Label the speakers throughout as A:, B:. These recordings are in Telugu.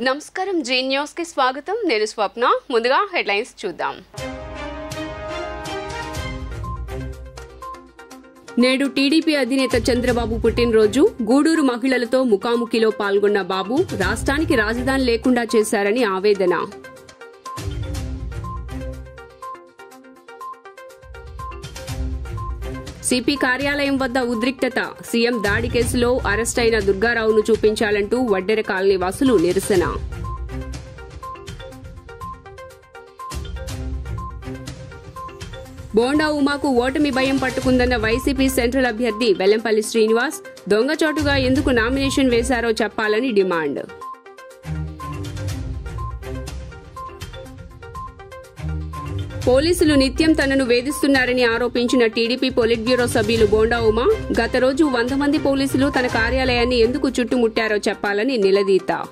A: నమస్కారం జీ న్యూస్ కి స్వాగతం నేను స్వప్న ముందుగా హెడ్లైన్స్ చూద్దాం నేడు టీడీపీ అధినేత చంద్రబాబు పుట్టినరోజు గూడూరు మహిళలతో ముఖాముఖిలో పాల్గొన్న బాబు రాష్ట్రానికి రాజధాని లేకుండా చేశారని ఆవేదన సిపి కార్యాలయం వద్ద ఉద్రిక్తత సీఎం దాడి కేసులో అరెస్టైన దుర్గారావును చూపించాలంటూ వడ్డెర కాలనీ వాసులు నిరసన బోండా ఉమాకు ఓటమి భయం పట్టుకుందన్న వైసీపీ సెంట్రల్ అభ్యర్థి వెల్లంపల్లి శ్రీనివాస్ దొంగచాటుగా ఎందుకు నామినేషన్ వేశారో చెప్పాలని డిమాండ్ పోలీసులు నిత్యం తనను వేధిస్తున్నారని ఆరోపించిన టీడీపీ పొలిట్ బ్యూరో సభ్యులు బోండా ఉమా గత రోజు 100 మంది పోలీసులు తన కార్యాలయాన్ని ఎందుకు చుట్టుముట్టారో చెప్పాలని నిలదీత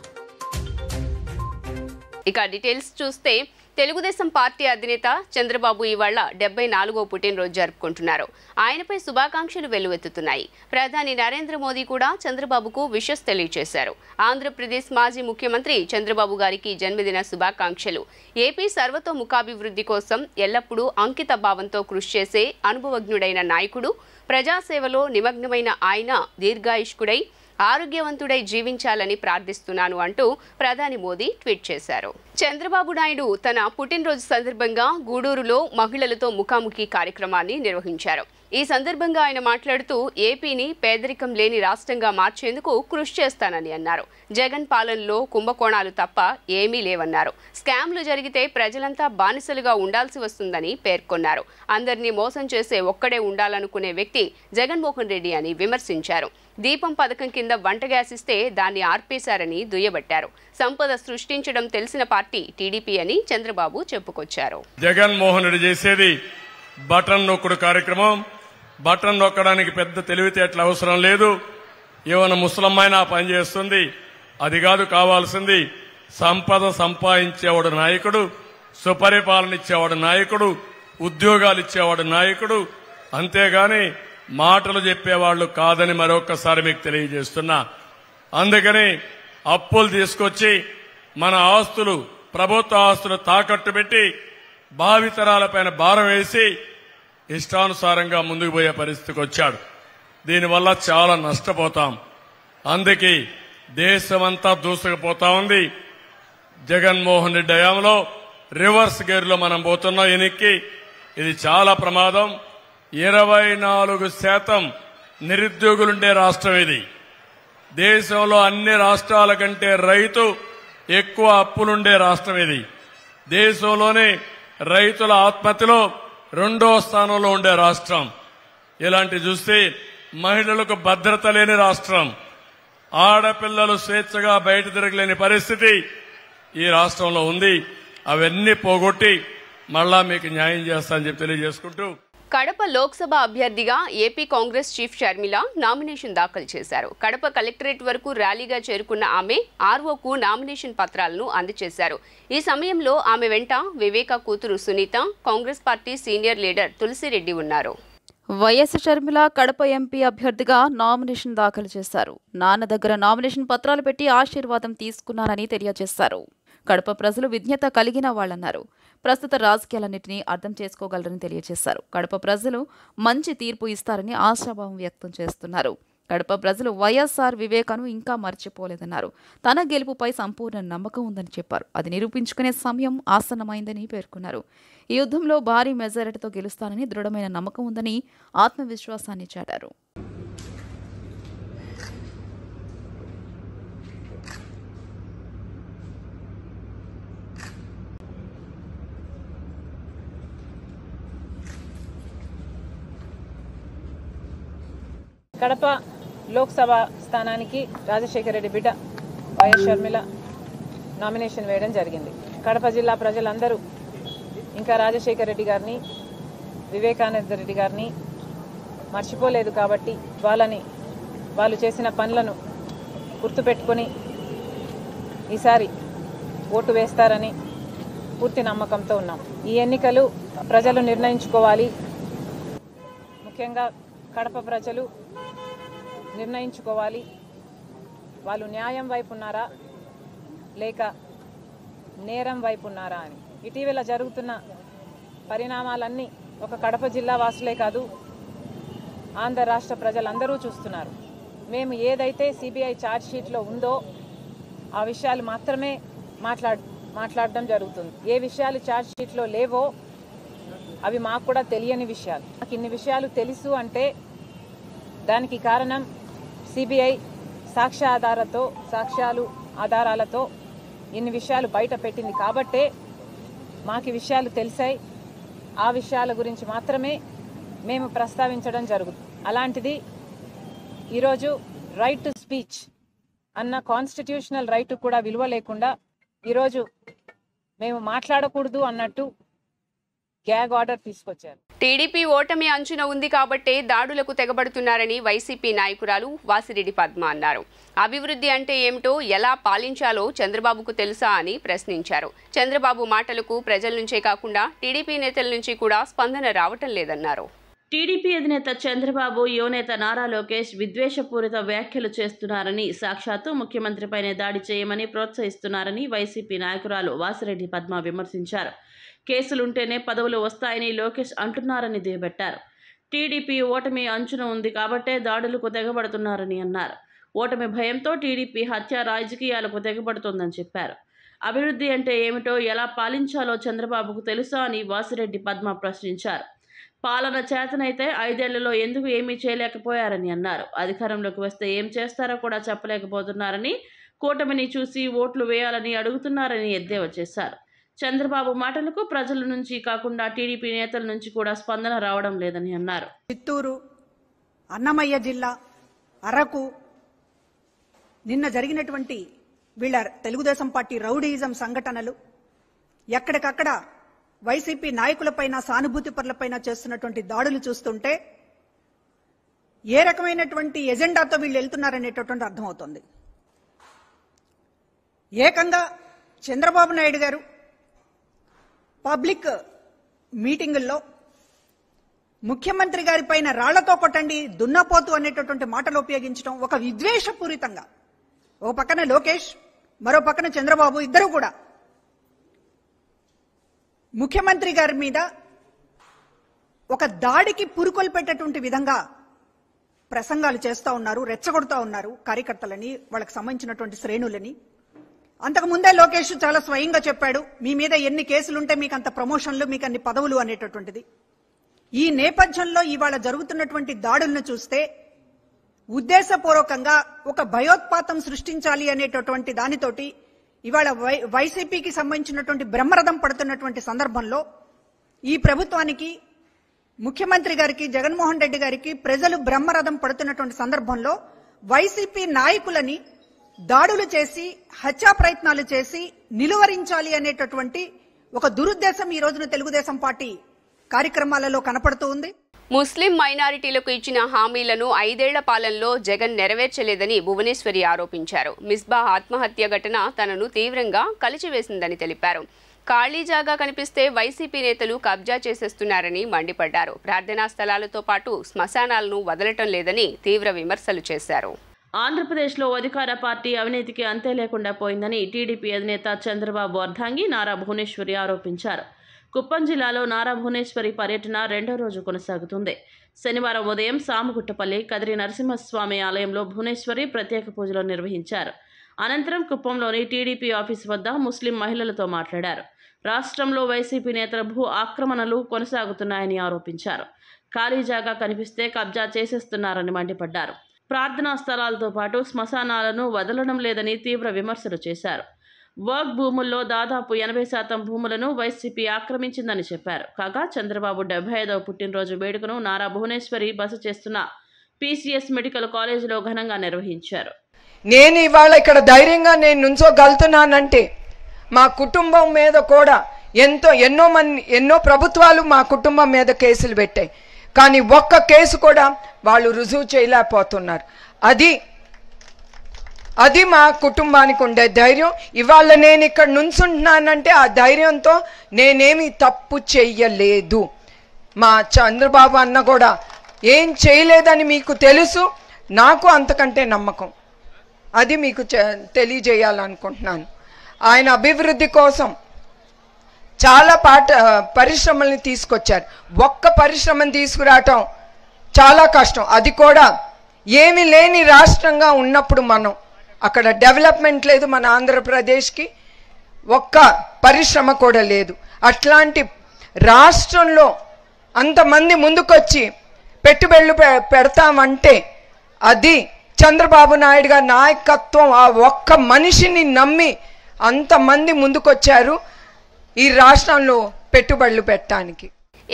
A: ఇక డీటెయిల్స్ చూస్తే తెలుగుదేశం పార్టీ అధినేత చంద్రబాబు ఇవాళ 74వ పుట్టినరోజు జరుపుకుంటున్నారు. ఆయనపై శుభాకాంక్షలు వెల్లువెత్తుతున్నాయి. ప్రధాని నరేంద్ర మోదీ కూడా చంద్రబాబుకు విషెస్ తెలియజేశారు. ఆంధ్రప్రదేశ్ మాజీ ముఖ్యమంత్రి చంద్రబాబు గారికి జన్మదిన శుభాకాంక్షలు. ఏపీ సర్వతోముఖాభివృద్ధి కోసం ఎల్లప్పుడూ అంకిత భావంతో కృషి చేసే అనుభవజ్ఞుడైన నాయకుడు. ప్రజాసేవలో నిమగ్నమైన ఆయన దీర్ఘాయుష్కుడై ఆరోగ్యవంతుడై జీవించాలని ప్రార్థిస్తున్నాను అంటూ ప్రధాని మోదీ ట్వీట్ చేశారు. చంద్రబాబు నాయుడు తన పుట్టినరోజు సందర్భంగా గూడూరులో మహిళలతో ముఖాముఖి కార్యక్రమాన్ని నిర్వహించారు. ఈ సందర్భంగా ఆయన మాట్లాడుతూ ఏపీని పేదరికం లేని రాష్ట్రంగా మార్చేందుకు కృషి చేస్తానని అన్నారు. జగన్ పాలనలో కుంభకోణాలు తప్ప ఏమీ లేవన్నారు. స్కామ్లు జరిగితే ప్రజలంతా బానిసలుగా ఉండాల్సి వస్తుందని పేర్కొన్నారు. అందరినీ మోసం చేసే ఒక్కడే ఉండాలనుకునే వ్యక్తి జగన్మోహన్ రెడ్డి అని విమర్శించారు. దీపం పథకం కింద వంట గ్యాస్ ఇస్తే దాన్ని ఆర్పేశారని దుయ్యబట్టారు. సంపద సృష్టించడం తెలిసిన పార్టీ టీడీపీ అని చంద్రబాబు చెప్పుకొచ్చారు.
B: జగన్మోహన్ రెడ్డి చేసేది బటన్ నొక్కుడు కార్యక్రమం. బటన్ నొక్కడానికి పెద్ద తెలివితేటలు అవసరం లేదు. ఏమైనా ముసలమ్మైనా పనిచేస్తుంది. అది కాదు కావాల్సింది. సంపద సంపాదించేవాడు నాయకుడు, సుపరిపాలన ఇచ్చేవాడు నాయకుడు, ఉద్యోగాలు ఇచ్చేవాడు నాయకుడు. అంతేగాని మాటలు చెప్పేవాళ్లు కాదని మరొకసారి మీకు తెలియజేస్తున్నా. అందుకని అప్పులు తీసుకొచ్చి మన ఆస్తులు, ప్రభుత్వ ఆస్తులు తాకట్టు పెట్టి భావితరాలపైన భారం వేసి ఇష్టానుసారంగా ముందుకు పోయే పరిస్థితికి వచ్చాడు. దీనివల్ల చాలా నష్టపోతాం. అందుకే దేశమంతా దూసుకుపోతా ఉంది. జగన్మోహన్ రెడ్డి హయాంలో రివర్స్ గేర్లో మనం పోతున్నాం ఎనిక్కి. ఇది చాలా ప్రమాదం. 24% నిరుద్యోగులుండే రాష్ట్రం ఇది. దేశంలో అన్ని రాష్ట్రాల కంటే రైతు ఎక్కువ అప్పులుండే రాష్ట్రం ఇది. దేశంలోనే రైతుల ఆత్మహత్యలో 2వ స్థానంలో ఉండే రాష్ట్రం. ఇలాంటి చూస్తే మహిళలకు భద్రత లేని రాష్ట్రం. ఆడపిల్లలు స్వేచ్ఛగా బయట తిరగలేని పరిస్థితి ఈ రాష్ట్రంలో ఉంది. అవన్నీ పోగొట్టి మళ్ళా మీకు న్యాయం చేస్తానని చెప్పి తెలియజేసుకుంటూ
A: కడప లోక్సభ అభ్యర్థిగా AP Congress chief Sharmila nomination దాఖలు చేశారు. కడప కలెక్టరేట్ వరకు ర్యాలీగా చేరుకున్న ఆమె ఆర్ఓకు నామినేషన్ పత్రాలను అందజేశారు. ఈ సమయంలో ఆమె వెంట వివేక కూతురు Sunitha, Congress party senior leader Tulasireddy ఉన్నారు.
C: వైఎస్ షర్మిల కడప ఎంపీ అభ్యర్థిగా నామినేషన్ దాఖలు చేశారు. నాన్న దగ్గర నామినేషన్ పత్రాలు పెట్టి ఆశీర్వాదం తీసుకున్నానని తెలియజేశారు. కడప ప్రజలు విజ్ఞత కలిగిన వాళ్లన్నారు. ప్రస్తుత రాజకీయాలన్నింటినీ అర్థం చేసుకోగలరని తెలియజేశారు. కడప ప్రజలు మంచి తీర్పు ఇస్తారని ఆశాభావం వ్యక్తం చేస్తున్నారు. కడప ప్రజలు వైఎస్ఆర్ వివేకను ఇంకా మర్చిపోలేదన్నారు. తన గెలుపుపై సంపూర్ణ నమ్మకం ఉందని చెప్పారు. అది నిరూపించుకునే సమయం ఆసన్నమైందని పేర్కొన్నారు. ఈ యుద్ధంలో భారీ మెజారిటీతో గెలుస్తానని దృఢమైన నమ్మకం ఉందని ఆత్మవిశ్వాసాన్ని చాటారు.
D: కడప లోక్సభ స్థానానికి రాజశేఖర రెడ్డి బిడ్డ వైఎస్ షర్మిల నామినేషన్ వేయడం జరిగింది. కడప జిల్లా ప్రజలందరూ ఇంకా రాజశేఖర రెడ్డి గారిని, వివేకానంద రెడ్డి గారిని మర్చిపోలేదు కాబట్టి వాళ్ళు చేసిన పనులను గుర్తుపెట్టుకుని ఈసారి ఓటు వేస్తారని పూర్తి నమ్మకంతో ఉన్నాం. ఈ ఎన్నికలు ప్రజలు నిర్ణయించుకోవాలి. ముఖ్యంగా కడప ప్రజలు నిర్ణయించుకోవాలి. వాళ్ళు న్యాయం వైపు ఉన్నారా, లేక నేరం వైపు ఉన్నారా అని. ఇటీవల జరుగుతున్న పరిణామాలన్నీ ఒక కడప జిల్లా వాసులే కాదు, ఆంధ్ర రాష్ట్ర ప్రజలందరూ చూస్తున్నారు. మేము ఏదైతే సిబిఐ ఛార్జ్ షీట్లో ఉందో ఆ విషయాలు మాత్రమే మాట్లాడడం జరుగుతుంది. ఏ విషయాలు ఛార్జ్ షీట్లో లేవో అవి మాకు కూడా తెలియని విషయాలు. నాకు ఇన్ని విషయాలు తెలుసు అంటే దానికి కారణం సిబిఐ సాక్ష్యాలు ఆధారాలతో ఇన్ని విషయాలు బయట పెట్టింది కాబట్టే మాకు విషయాలు తెలిసాయి. ఆ విషయాల గురించి మాత్రమే మేము ప్రస్తావించడం జరుగుతుంది. అలాంటిది ఈరోజు రైట్ టు స్పీచ్ అన్న కాన్స్టిట్యూషనల్ రైట్ కూడా విలువ లేకుండా ఈరోజు మేము మాట్లాడకూడదు అన్నట్టు గ్యాగ్ ఆర్డర్ తీసుకొచ్చారు.
A: టీడీపీ ఓటమి అంచున ఉంది కాబట్టే దాడులకు తెగబడుతున్నారని వైసీపీ నాయకురాలు వాసిరెడ్డి పద్మ అన్నారు. అభివృద్ధి అంటే ఏమిటో, ఎలా పాలించాలో చంద్రబాబుకు తెలుసా అని ప్రశ్నించారు. చంద్రబాబు మాటలకు ప్రజల నుంచే కాకుండా టీడీపీ నేతల నుంచి కూడా స్పందన రావటం లేదన్నారు.
E: టీడీపీ అధినేత చంద్రబాబు యువనేత నారా లోకేష్ విద్వేషపూరిత వ్యాఖ్యలు చేస్తున్నారని, సాక్షాత్తు ముఖ్యమంత్రిపైనే దాడి చేయమని ప్రోత్సహిస్తున్నారని వైసీపీ నాయకురాలు వాసిరెడ్డి పద్మ విమర్శించారు. కేసులుంటేనే పదవులు వస్తాయని లోకేష్ అంటున్నారని దుయ్యబట్టారు. టీడీపీ ఓటమి అంచున ఉంది కాబట్టే దాడులకు తెగబడుతున్నారని అన్నారు. ఓటమి భయంతో టీడీపీ హత్య రాజకీయాలకు తెగబడుతోందని చెప్పారు. అభివృద్ధి అంటే ఏమిటో, ఎలా పాలించాలో చంద్రబాబుకు తెలుసా అని వాసిరెడ్డి పద్మ ప్రశ్నించారు. పాలన చేతనైతే 5 ఏళ్లలో ఎందుకు ఏమీ చేయలేకపోయారని అన్నారు. అధికారంలోకి వస్తే ఏం చేస్తారో కూడా చెప్పలేకపోతున్నారని, కూటమిని చూసి ఓట్లు వేయాలని అడుగుతున్నారని ఎద్దేవా చేశారు. చంద్రబాబు మాటలకు ప్రజల నుంచి కాకుండా టీడీపీ నేతల నుంచి కూడా స్పందన రావడం లేదని అన్నారు.
F: చిత్తూరు, అన్నమయ్య జిల్లా, అరకు నిన్న జరిగినటువంటి వీళ్ళ తెలుగుదేశం పార్టీ రౌడీయిజం సంఘటనలు, ఎక్కడికక్కడ వైసీపీ నాయకులపైన, సానుభూతి పరులపైన చేస్తున్నటువంటి దాడులు చూస్తుంటే ఏ రకమైనటువంటి ఎజెండాతో వీళ్ళు వెళ్తున్నారనేటటువంటి అర్థమవుతోంది. ఏకంగా చంద్రబాబు నాయుడు గారు పబ్లిక్ మీటింగుల్లో ముఖ్యమంత్రి గారి పైన రాళ్లతో కొట్టండి, దున్నపోతు అనేటటువంటి మాటలు ఉపయోగించడం ఒక విద్వేషపూరితంగా, ఒక పక్కన లోకేష్, మరో పక్కన చంద్రబాబు ఇద్దరు కూడా ముఖ్యమంత్రి గారి మీద ఒక దాడికి పురుకొలు పెట్టేటువంటి విధంగా ప్రసంగాలు చేస్తూ ఉన్నారు, రెచ్చగొడుతూ ఉన్నారు కార్యకర్తలని, వాళ్ళకి సంబంధించినటువంటి శ్రేణులని. అంతకుముందే లోకేష్ చాలా స్వయంగా చెప్పాడు, మీ మీద ఎన్ని కేసులుంటే మీకు అంత ప్రమోషన్లు, మీకు అన్ని పదవులు అనేటటువంటిది. ఈ నేపథ్యంలో ఇవాళ జరుగుతున్నటువంటి దాడులను చూస్తే ఉద్దేశపూర్వకంగా ఒక భయోత్పాతం సృష్టించాలి అనేటటువంటి దానితోటి ఇవాళ వైసీపీకి సంబంధించినటువంటి బ్రహ్మరథం పడుతున్నటువంటి సందర్భంలో ఈ ప్రభుత్వానికి, ముఖ్యమంత్రి గారికి, జగన్మోహన్ రెడ్డి గారికి ప్రజలు బ్రహ్మరథం పడుతున్నటువంటి సందర్భంలో వైసీపీ నాయకులని దాడులు చేసి, హత్యా ప్రయత్నాలు చేసి నిలువరించాలి అనేటటువంటి ఒక దురుద్దేశం ఈ రోజున తెలుగుదేశం పార్టీ కార్యక్రమాలలో కనపడుతూ ఉంది.
A: ముస్లిం మైనారిటీలకు ఇచ్చిన హామీలను 5 ఏళ్ల పాలనలో జగన్ నెరవేర్చలేదని భువనేశ్వరి ఆరోపించారు. మిస్బా ఆత్మహత్య ఘటన తనను తీవ్రంగా కలిచివేసిందని తెలిపారు. ఖాళీ జాగా కనిపిస్తే వైసీపీ నేతలు కబ్జా చేసేస్తున్నారని మండిపడ్డారు. ప్రార్థనా స్థలాలతో పాటు శ్మశానాలను వదలటం లేదని తీవ్ర విమర్శలు చేశారు.
E: ఆంధ్రప్రదేశ్లో అధికార పార్టీ అవినీతికి అంతే లేకుండా పోయిందని టీడీపీ అధినేత చంద్రబాబు అర్ధాంగి నారా భువనేశ్వరి ఆరోపించారు. కుప్పం జిల్లాలో నారా భువనేశ్వరి పర్యటన 2వ రోజు కొనసాగుతుంది. శనివారం ఉదయం సాముగుట్టపల్లి కదిరి నరసింహస్వామి ఆలయంలో భువనేశ్వరి ప్రత్యేక పూజలు నిర్వహించారు. అనంతరం కుప్పంలోని టీడీపీ ఆఫీసు వద్ద ముస్లిం మహిళలతో మాట్లాడారు. రాష్ట్రంలో వైసీపీ నేతల భూ ఆక్రమణలు కొనసాగుతున్నాయని ఆరోపించారు. ఖాళీ జాగా కనిపిస్తే కబ్జా చేసేస్తున్నారని మండిపడ్డారు. ప్రార్థనా స్థలాలతో పాటు శ్మశానాలను వదలడం లేదని తీవ్ర విమర్శలు చేశారు. వర్క్ భూముల్లో దాదాపు 80% భూములను వైసీపీ ఆక్రమించిందని చెప్పారు. కాగా చంద్రబాబు 75వ పుట్టినరోజు వేడుకను నారా భువనేశ్వరి బస చేస్తున్న పీసీఎస్ మెడికల్ కాలేజీలో ఘనంగా నిర్వహించారు.
G: నేను ఇవాళ ఇక్కడ ధైర్యంగా నేను నుంచోగలుగుతున్నానంటే మా కుటుంబం మీద కూడా ఎన్నో ప్రభుత్వాలు మా కుటుంబం మీద కేసులు పెట్టాయి. కానీ ఒక్క కేసు కూడా వాళ్ళు రుజువు చేయలేకపోతున్నారు. అది మా కుటుంబానికి ఉండే ధైర్యం. ఇవాళ నేను ఇక్కడ నుంచుంటున్నానంటే ఆ ధైర్యంతో నేనేమి తప్పు చెయ్యలేదు. మా చంద్రబాబు అన్న కూడా ఏం చేయలేదని మీకు తెలుసు, నాకు అంతకంటే నమ్మకం. అది మీకు తెలియజేయాలనుకుంటున్నాను. ఆయన అభివృద్ధి కోసం చాలా పరిశ్రమల్ని తీసుకొచ్చారు. ఒక్క పరిశ్రమను తీసుకురావటం చాలా కష్టం. అది కూడా ఏమీ లేని రాష్ట్రంగా ఉన్నప్పుడు మనం అక్కడ డెవలప్మెంట్ లేదు. మన ఆంధ్రప్రదేశ్కి ఒక్క పరిశ్రమ కూడా లేదు. అట్లాంటి రాష్ట్రంలో అంతమంది ముందుకొచ్చి పెట్టుబడులు పెడతామంటే అది చంద్రబాబు నాయుడు గారి నాయకత్వం. ఆ ఒక్క మనిషిని నమ్మి అంతమంది ముందుకొచ్చారు ఈ రాష్ట్రంలో పెట్టుబడులు పెట్టడానికి.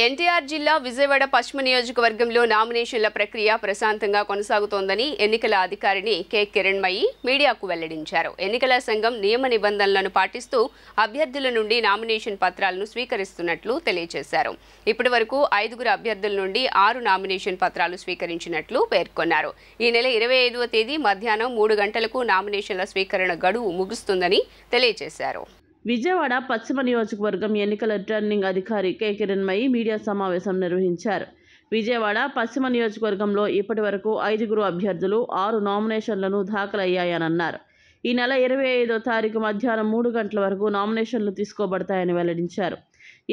A: ఎన్టీఆర్ జిల్లా విజయవాడ పశ్చిమ నియోజకవర్గంలో నామినేషన్ల ప్రక్రియ ప్రశాంతంగా కొనసాగుతోందని ఎన్నికల అధికారిని కె కిరణ్మయి మీడియాకు వెల్లడించారు. ఎన్నికల సంఘం నియమ నిబంధనలను పాటిస్తూ అభ్యర్థుల నుండి నామినేషన్ పత్రాలను స్వీకరిస్తున్నట్లు తెలియజేశారు. ఇప్పటి వరకు 5 అభ్యర్థుల నుండి 6 నామినేషన్ పత్రాలు స్వీకరించినట్లు పేర్కొన్నారు. ఈ నెల 25వ తేదీ మధ్యాహ్నం 3 గంటలకు నామినేషన్ల స్వీకరణ గడువు ముగుస్తుందని తెలియజేశారు.
E: విజయవాడ పశ్చిమ నియోజకవర్గం ఎన్నికల రిటర్నింగ్ అధికారి కె కిరణ్మయి మీడియా సమావేశం నిర్వహించారు. విజయవాడ పశ్చిమ నియోజకవర్గంలో ఇప్పటి వరకు 5 అభ్యర్థులు 6 నామినేషన్లను దాఖలయ్యాయన్నారు. ఈ నెల 25వ తారీఖు మధ్యాహ్నం 3 గంటల వరకు నామినేషన్లు తీసుకోబడతాయని వెల్లడించారు.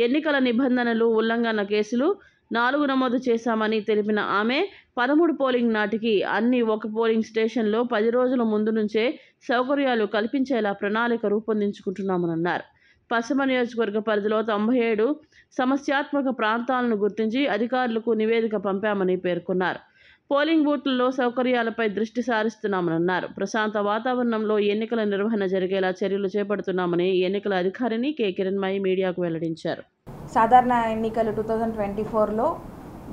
E: ఎన్నికల నిబంధనలు ఉల్లంఘన కేసులు 4 నమోదు చేశామని తెలిపిన ఆమె 13 పోలింగ్ నాటికి అన్ని ఒక పోలింగ్ స్టేషన్లో 10 రోజుల ముందు నుంచే సౌకర్యాలు కల్పించేలా ప్రణాళిక రూపొందించుకుంటున్నామన్నారు. పశ్చిమ నియోజకవర్గ పరిధిలో 97 సమస్యాత్మక ప్రాంతాలను గుర్తించి అధికారులకు నివేదిక పంపామని పేర్కొన్నారు. పోలింగ్ బూత్లలో సౌకర్యాలపై దృష్టి సారిస్తున్నామన్నారు. ప్రశాంత వాతావరణంలో ఎన్నికల నిర్వహణ జరిగేలా చర్యలు చేపడుతున్నామని ఎన్నికల అధికారిని కె కిరణ్మయి మీడియాకు వెల్లడించారు.
H: సాధారణ ఎన్నికలు 2024లో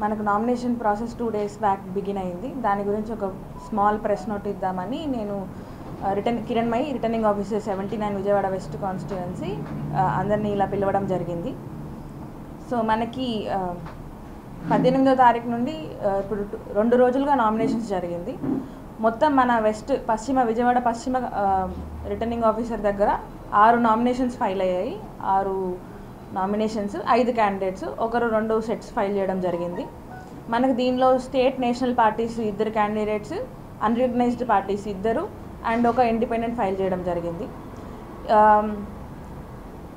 H: మనకు nomination process 2 days back begin అయింది. దాని గురించి ఒక స్మాల్ ప్రెస్ నోట్ ఇద్దామని నేను Kiranmayi returning officer 79 Vijayawada west constituency అందరినీ ఇలా పిలవడం జరిగింది. సో మనకి 18వ తారీఖు నుండి ఇప్పుడు 2 రోజులుగా నామినేషన్స్ జరిగింది. మొత్తం మన విజయవాడ పశ్చిమ రిటర్నింగ్ ఆఫీసర్ దగ్గర 6 నామినేషన్స్ ఫైల్ అయ్యాయి. 6 నామినేషన్స్, 5 క్యాండిడేట్స్, ఒకరు 2 సెట్స్ ఫైల్ చేయడం జరిగింది. మనకు దీనిలో state national parties 2 candidates, unrecognised parties 2 and ఒక ఇండిపెండెంట్ ఫైల్ చేయడం జరిగింది.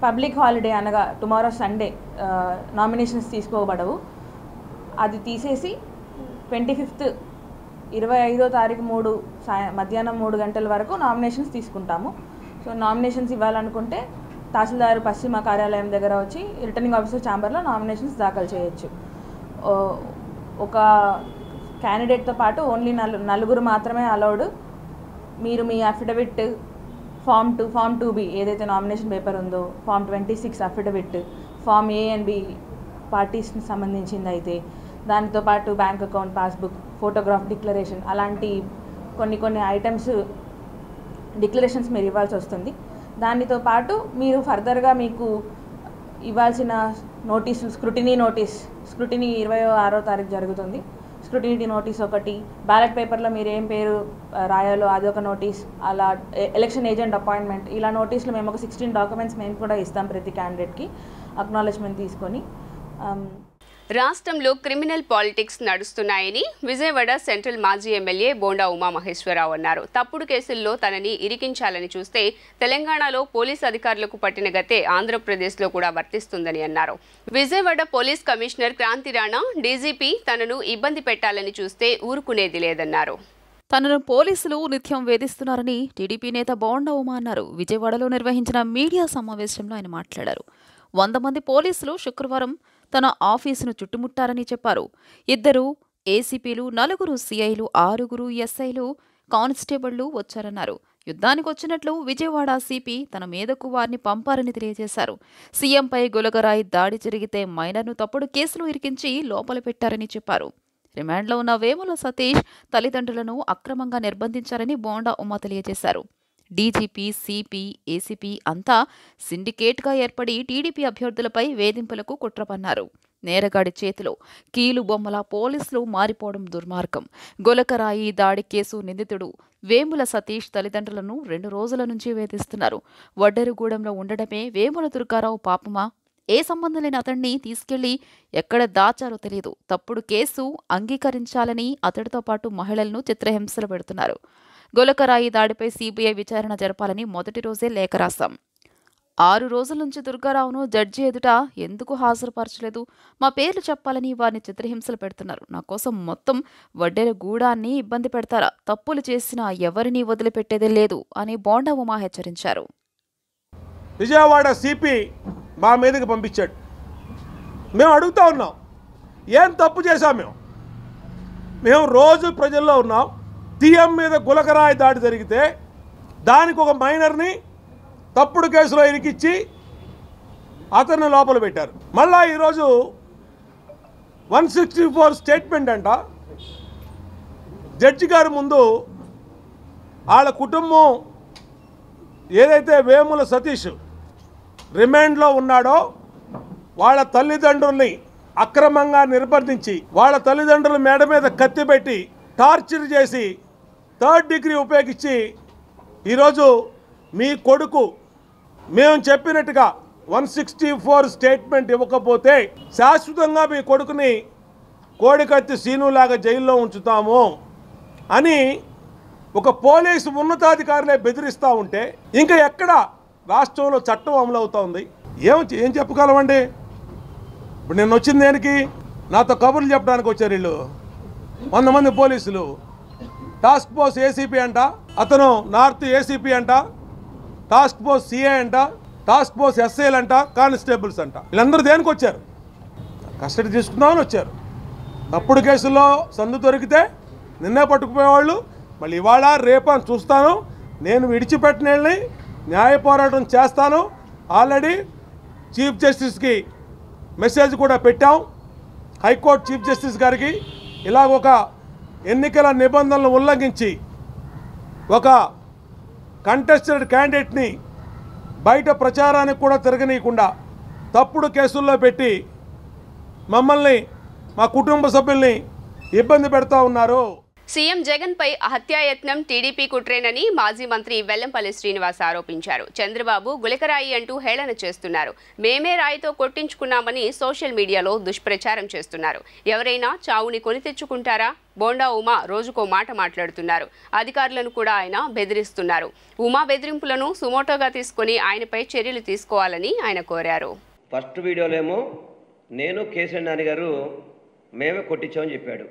H: పబ్లిక్ హాలిడే అనగా టుమారో సండే నామినేషన్స్ తీసుకోబడవు. అది తీసేసి 25th 25వ తారీఖు మధ్యాహ్నం 3 గంటల వరకు నామినేషన్స్ తీసుకుంటాము. సో నామినేషన్స్ ఇవ్వాలనుకుంటే తహసీల్దార్ పశ్చిమ కార్యాలయం దగ్గర వచ్చి రిటర్నింగ్ ఆఫీసర్ ఛాంబర్లో నామినేషన్స్ దాఖలు చేయొచ్చు. ఒక క్యాండిడేట్తో పాటు ఓన్లీ 4 మాత్రమే అలౌడ్. మీరు మీ అఫిడవిట్ ఫామ్ 2B ఏదైతే నామినేషన్ పేపర్ ఉందో, form 26 affidavit, form A and B పార్టీస్కి సంబంధించింది అయితే, దానితో పాటు bank account passbook, photograph declaration, అలాంటి కొన్ని ఐటమ్స్ డిక్లరేషన్స్ మీరు ఇవ్వాల్సి వస్తుంది. దానితో పాటు మీరు ఫర్దర్గా మీకు ఇవ్వాల్సిన నోటీసులు, స్క్రూటినీ 26వ తారీఖు జరుగుతుంది. స్క్రూటినీ నోటీస్ ఒకటి, బ్యాలెట్ పేపర్లో మీరు ఏం పేరు రాయాలో అదొక నోటీస్, అలా ఎలక్షన్ ఏజెంట్ అపాయింట్మెంట్, ఇలా నోటీసులు మేము ఒక 16 డాక్యుమెంట్స్ మేము కూడా ఇస్తాం ప్రతి క్యాండిడేట్కి అక్నాలెడ్జ్మెంట్ తీసుకొని.
A: రాష్ట్రంలో క్రిమినల్ పాలిటిక్స్ నడుస్తున్నాయని విజయవాడ సెంట్రల్ మాజీ ఎమ్మెల్యే బోండా ఉమామహేశ్వరరావు అన్నారు. తప్పుడు కేసుల్లో తనని ఇరికించాలని చూస్తే తెలంగాణలో పోలీస్ అధికారులకు పట్టిన గతే ఆంధ్రప్రదేశ్లో కూడా వర్తిస్తుందని అన్నారు. Vijayawada police commissioner Kranthi Rana DGP తనను ఇబ్బంది పెట్టాలని చూస్తే ఊరుకునేది లేదన్నారు.
C: తనను పోలీసులు నిత్యం వేధిస్తున్నారని టీడీపీ నేత బోండా ఉమా అన్నారు. విజయవాడలో నిర్వహించిన మీడియా సమావేశంలో ఆయన మాట్లాడారు. 100 మంది పోలీసులు శుక్రవారం తన ఆఫీసును చుట్టుముట్టారని చెప్పారు. 2 ఏసీపీలు, 4 సీఐలు, 6 ఎస్ఐలు, కానిస్టేబుళ్లు వచ్చారన్నారు. యుద్ధానికి వచ్చినట్లు విజయవాడ సిపి తన మీదకు వారిని పంపారని తెలియజేశారు. సీఎంపై గులకరాయి దాడి జరిగితే మైనర్ను తప్పుడు కేసులు ఇరికించి లోపల పెట్టారని చెప్పారు. రిమాండ్లో ఉన్న వేముల సతీష్ తల్లిదండ్రులను అక్రమంగా నిర్బంధించారని బోండా ఉమా తెలియజేశారు. డీజీపీ, సిపి, ఏసీపీ అంతా సిండికేట్గా ఏర్పడి టీడీపీ అభ్యర్థులపై వేధింపులకు కుట్రపన్నారు. నేరగాడి చేతిలో కీలు బొమ్మల పోలీసులు మారిపోవడం దుర్మార్గం. గొలకరాయి దాడి కేసు నిందితుడు వేముల సతీష్ తల్లిదండ్రులను 2 రోజుల నుంచి వేధిస్తున్నారు. వడ్డెరుగూడెంలో ఉండడమే వేముల దుర్గారావు పాపమా? ఏ సంబంధం లేని అతన్ని తీసుకెళ్లి ఎక్కడ దాచారో తెలియదు. తప్పుడు కేసు అంగీకరించాలని అతడితో పాటు మహిళలను చిత్రహింసలు పెడుతున్నారు. గొలకరాయి దాడిపై సీబీఐ విచారణ జరపాలని మొదటి రోజే లేఖ రాశాం. 6 రోజుల నుంచి దుర్గారావును జడ్జి ఎదుట ఎందుకు హాజరుపరచలేదు? మా పేర్లు చెప్పాలని వారిని చిత్రహింసలు పెడుతున్నారు. నా కోసం మొత్తం వడ్డెర గూడాన్ని ఇబ్బంది పెడతారా? తప్పులు చేసినా ఎవరినీ వదిలిపెట్టేదే లేదు అని బోండా ఉమా హెచ్చరించారు.
I: విజయవాడ సిపి మా మీదకి పంపించాడు. మేము అడుగుతా ఉన్నాం, ఏం తప్పు చేశాం? మేము రోజు ప్రజల్లో ఉన్నాం. సీఎం మీద గులకరాయి దాడి జరిగితే దానికి ఒక మైనర్ని తప్పుడు కేసులో ఇరికిచ్చి అతన్ని లోపల పెట్టారు. మళ్ళా ఈరోజు 164 స్టేట్మెంట్ అంట. జడ్జి గారి ముందు వాళ్ళ కుటుంబం ఏదైతే వేముల సతీష్ రిమాండ్లో ఉన్నాడో వాళ్ళ తల్లిదండ్రుల్ని అక్రమంగా నిర్బంధించి వాళ్ళ తల్లిదండ్రుల మేడ మీద కత్తి పెట్టి టార్చర్ చేసి 3rd డిగ్రీ ఉపయోగించి ఈరోజు మీ కొడుకు మేము చెప్పినట్టుగా 164 స్టేట్మెంట్ ఇవ్వకపోతే శాశ్వతంగా మీ కొడుకుని కోడికత్తి సీనులాగా జైల్లో ఉంచుతాము అని ఒక పోలీసు ఉన్నతాధికారులే బెదిరిస్తూ ఉంటే ఇంకా ఎక్కడ రాష్ట్రంలో చట్టం అమలు అవుతుంది? ఏం చెప్పగలమండి? ఇప్పుడు నేను వచ్చింది దేనికి? నాతో కబుర్లు చెప్పడానికి వచ్చారు వీళ్ళు 100 మంది పోలీసులు. టాస్క్ ఫోర్స్ ఏసీపీ అంట, అతను నార్త్ ఏసీపీ అంట, టాస్క్ ఫోర్స్ సిఏ అంట, టాస్క్ ఫోర్స్ ఎస్ఐలు అంట, కానిస్టేబుల్స్ అంట. వీళ్ళందరూ దేనికి వచ్చారు? కస్టడీ తీసుకుందామని వచ్చారు. తప్పుడు కేసుల్లో సందు దొరికితే నిన్నే పట్టుకుపోయేవాళ్ళు. మళ్ళీ ఇవాళ రేపని చూస్తాను. నేను విడిచిపెట్టిన వాళ్ళని న్యాయ పోరాటం చేస్తాను. ఆల్రెడీ చీఫ్ జస్టిస్కి మెసేజ్ కూడా పెట్టాం. హైకోర్టు చీఫ్ జస్టిస్ గారికి ఇలా ఒక ఎన్నికల నిబంధనలను ఉల్లంఘించి ఒక కంటెస్టెడ్ క్యాండిడేట్ని బయట ప్రచారానికి కూడా తిరగనీయకుండా తప్పుడు కేసుల్లో పెట్టి మమ్మల్ని మా కుటుంబ సభ్యుల్ని ఇబ్బంది పెడతా ఉన్నారు.
A: సీఎం జగన్ పై హత్యాయత్నం టీడీపీ కుట్రేనని మాజీ మంత్రి వెల్లంపల్లి శ్రీనివాస్ ఆరోపించారు. చంద్రబాబు గులకరాయి అంటూ హేళన చేస్తున్నారు. మేమే రాయితో కొట్టించుకున్నామని సోషల్ మీడియాలో దుష్ప్రచారం చేస్తున్నారు. ఎవరైనా చావుని కొని తెచ్చుకుంటారా? బోండా ఉమా రోజుకో మాట మాట్లాడుతున్నారు. అధికారులను కూడా ఆయన బెదిరిస్తున్నారు. ఉమా బెదిరింపులను సుమోటోగా తీసుకుని ఆయనపై చర్యలు తీసుకోవాలని ఆయన కోరారు.
J: ఫస్ట్ వీడియోలేమో నేను కేసీఆర్ నాని గారు మేమే కొట్టించామని చెప్పాడు.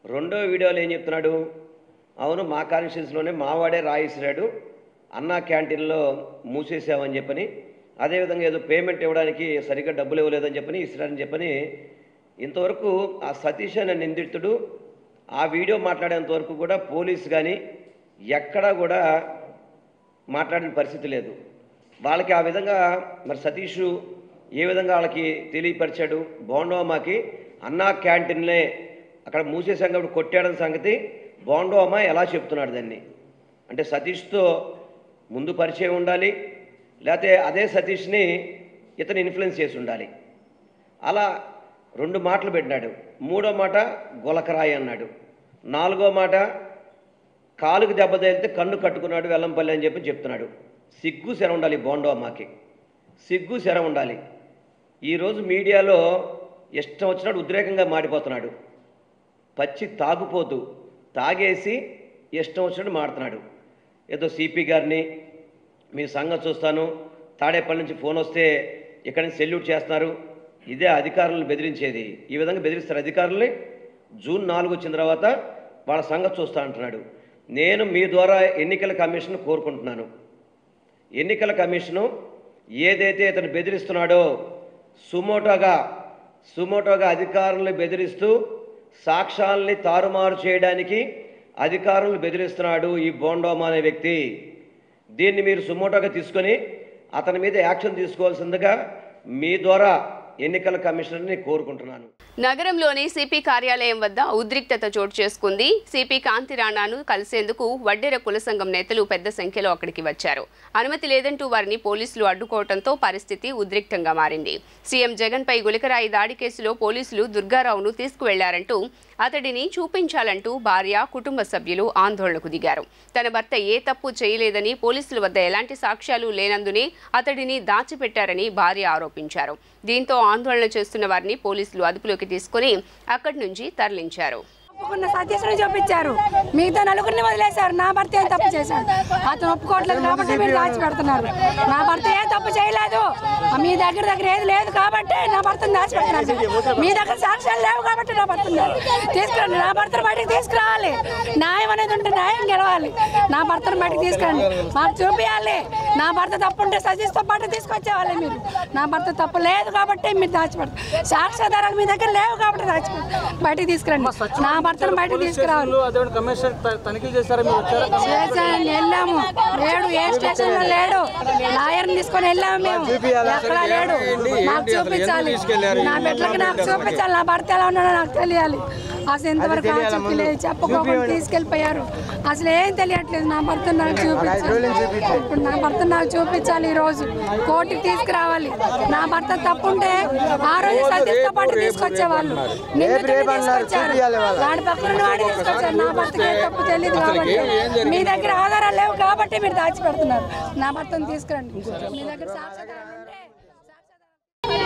J: రెండో వీడియోలో ఏం చెప్తున్నాడు? అవును, మా కాన్స్టిట్యూన్సీలోనే మావాడే రాయిసిరాడు, అన్నా క్యాంటీన్లో మూసేసామని చెప్పని, అదేవిధంగా ఏదో పేమెంట్ ఇవ్వడానికి సరిగ్గా డబ్బులు ఇవ్వలేదని చెప్పని ఇస్తారని చెప్పని. ఇంతవరకు ఆ సతీష్ అనే నిందితుడు ఆ వీడియో మాట్లాడేంత వరకు కూడా పోలీసు కానీ ఎక్కడా కూడా మాట్లాడిన పరిస్థితి లేదు. వాళ్ళకి ఆ విధంగా మరి సతీష్ ఏ విధంగా వాళ్ళకి తెలియపరిచాడు? బోండోమాకి అన్నా క్యాంటీన్లే అక్కడ మూసేసాం కాబట్టి కొట్టాడని సంగతి బోండోమా ఎలా చెప్తున్నాడు దాన్ని? అంటే సతీష్తో ముందు పరిచయం ఉండాలి, లేకపోతే అదే సతీష్ని ఇతను ఇన్ఫ్లుయెన్స్ చేసి ఉండాలి. అలా 2 మాటలు పెట్టినాడు. 3వ మాట గులకరాయి అన్నాడు. 4వ మాట కాలుకు దెబ్బ తగిలితే కన్ను కట్టుకున్నాడు వెల్లంపల్లి అని చెప్పి చెప్తున్నాడు. సిగ్గు శర ఉండాలి బోండోమాకి, సిగ్గు శర ఉండాలి. ఈరోజు మీడియాలో ఇష్టం వచ్చినట్టు ఉద్రేకంగా మాడిపోతున్నాడు. పచ్చి తాగుపోతూ తాగేసి ఇష్టం వచ్చినట్టు మాడుతున్నాడు. ఏదో సిపి గారిని మీ సంగతి చూస్తాను, తాడేపల్లి నుంచి ఫోన్ వస్తే ఇక్కడి నుంచి సెల్యూట్ చేస్తున్నారు. ఇదే అధికారులను బెదిరించేది. ఈ విధంగా బెదిరిస్తారు అధికారుల్ని. జూన్ 4 వచ్చిన తర్వాత వాళ్ళ సంగతి చూస్తా అంటున్నాడు. నేను మీ ద్వారా ఎన్నికల కమిషన్ కోరుకుంటున్నాను. ఎన్నికల కమిషను ఏదైతే ఇతను బెదిరిస్తున్నాడో సుమోటోగా అధికారులను బెదిరిస్తూ సాక్ష్యాల్ని తారుమారు చేయడానికి అధికారులను బెదిరిస్తున్నాడు ఈ బోండోమా అనే వ్యక్తి. దీన్ని మీరు సుమోటోగా తీసుకొని అతని మీద యాక్షన్ తీసుకోవాల్సిందిగా మీ ద్వారా ఎన్నికల కమిషనర్ని కోరుకుంటున్నాను.
A: నగరంలోని సిపి కార్యాలయం వద్ద ఉద్రిక్తత చోటు చేసుకుంది. సిపి కాంతి రాణాను కలిసేందుకు వడ్డెర కుల సంఘం నేతలు పెద్ద సంఖ్యలో అక్కడికి వచ్చారు. అనుమతి లేదంటూ వారిని పోలీసులు అడ్డుకోవడంతో పరిస్థితి ఉద్రిక్తంగా మారింది. సీఎం జగన్ పై గులకరాయి దాడి కేసులో పోలీసులు దుర్గారావును తీసుకువెళ్లారంటూ అతడిని చూపించాలంటూ భార్య, కుటుంబ సభ్యులు ఆందోళనకు దిగారు. తన భర్త ఏ తప్పు చేయలేదని, పోలీసుల వద్ద ఎలాంటి సాక్ష్యాలు లేనందునే అతడిని దాచిపెట్టారని భార్య ఆరోపించారు. దీంతో ఆందోళన చేస్తున్న వారిని పోలీసులు అదుపులోకి తీసుకుని అక్కడి నుంచి తరలించారు.
K: ఒప్పుకున్న సతీష్ని చూపించారు, మిగతా నలుగురిని వదిలేశారు. నా భర్త ఏం తప్పు చేశాడు, అతను ఒప్పుకోవట్లేదు కాబట్టి మీరు దాచిపెడుతున్నారు. నా భర్త ఏం తప్పు చేయలేదు, మీ దగ్గర ఏది లేదు కాబట్టి నా భర్తను దాచిపెడుతున్నారు. మీ దగ్గర సాక్ష్యాలు లేవు కాబట్టి నా భర్తను తీసుకురండి. నా భర్తను బయటకు తీసుకురావాలి. న్యాయం అనేది ఉంటే న్యాయం గెలవాలి. నా భర్తను బయటకు తీసుకురండి, మాకు చూపించాలి. నా భర్త తప్పు ఉంటే సతీష్తో పాటు తీసుకొచ్చేవాళ్ళే మీరు. నా భర్త తప్పు లేదు కాబట్టి మీరు దాచిపెడతారు. సాక్ష్యాధారాలు మీ దగ్గర లేవు కాబట్టి దాచిపెడతారు. బయటకు తీసుకురండి. నా భర్తను బయటకు తీసుకురావాలి. వెళ్ళాము, లేడు, ఏ స్టేషన్ లో లేడు. లాయర్ని తీసుకొని వెళ్ళాము మేము, ఎక్కడా లేడు. నాకు చూపించాలి, నా బిడ్డలకి నాకు చూపించాలి. నా భర్త ఎలా ఉన్నాడో నాకు తెలియాలి. అసలు ఇంతవరకు ఆచూకీ లేదు, చెప్పుకోకుండా తీసుకెళ్ళిపోయారు. అసలు ఏం తెలియట్లేదు. నా భర్త నాకు చూపించాలి. ఇప్పుడు నా భర్త నాకు చూపించాలి. ఈ రోజు కోర్టుకి తీసుకురావాలి. నా భర్త తప్పుంటే ఆ రోజు సతీష్తో పాటు తీసుకొచ్చేవాళ్ళు. తీసుకొచ్చారు, వాడి పక్కన వాడి తీసుకొచ్చారు. నా భర్తకి ఏ తప్పు తెలియదు కాబట్టి, మీ దగ్గర ఆధారాలు లేవు కాబట్టి మీరు దాచిపెడుతున్నారు. నా భర్తను తీసుకురండి. మీ దగ్గర సాక్ష్యాధారాలు ఉంటే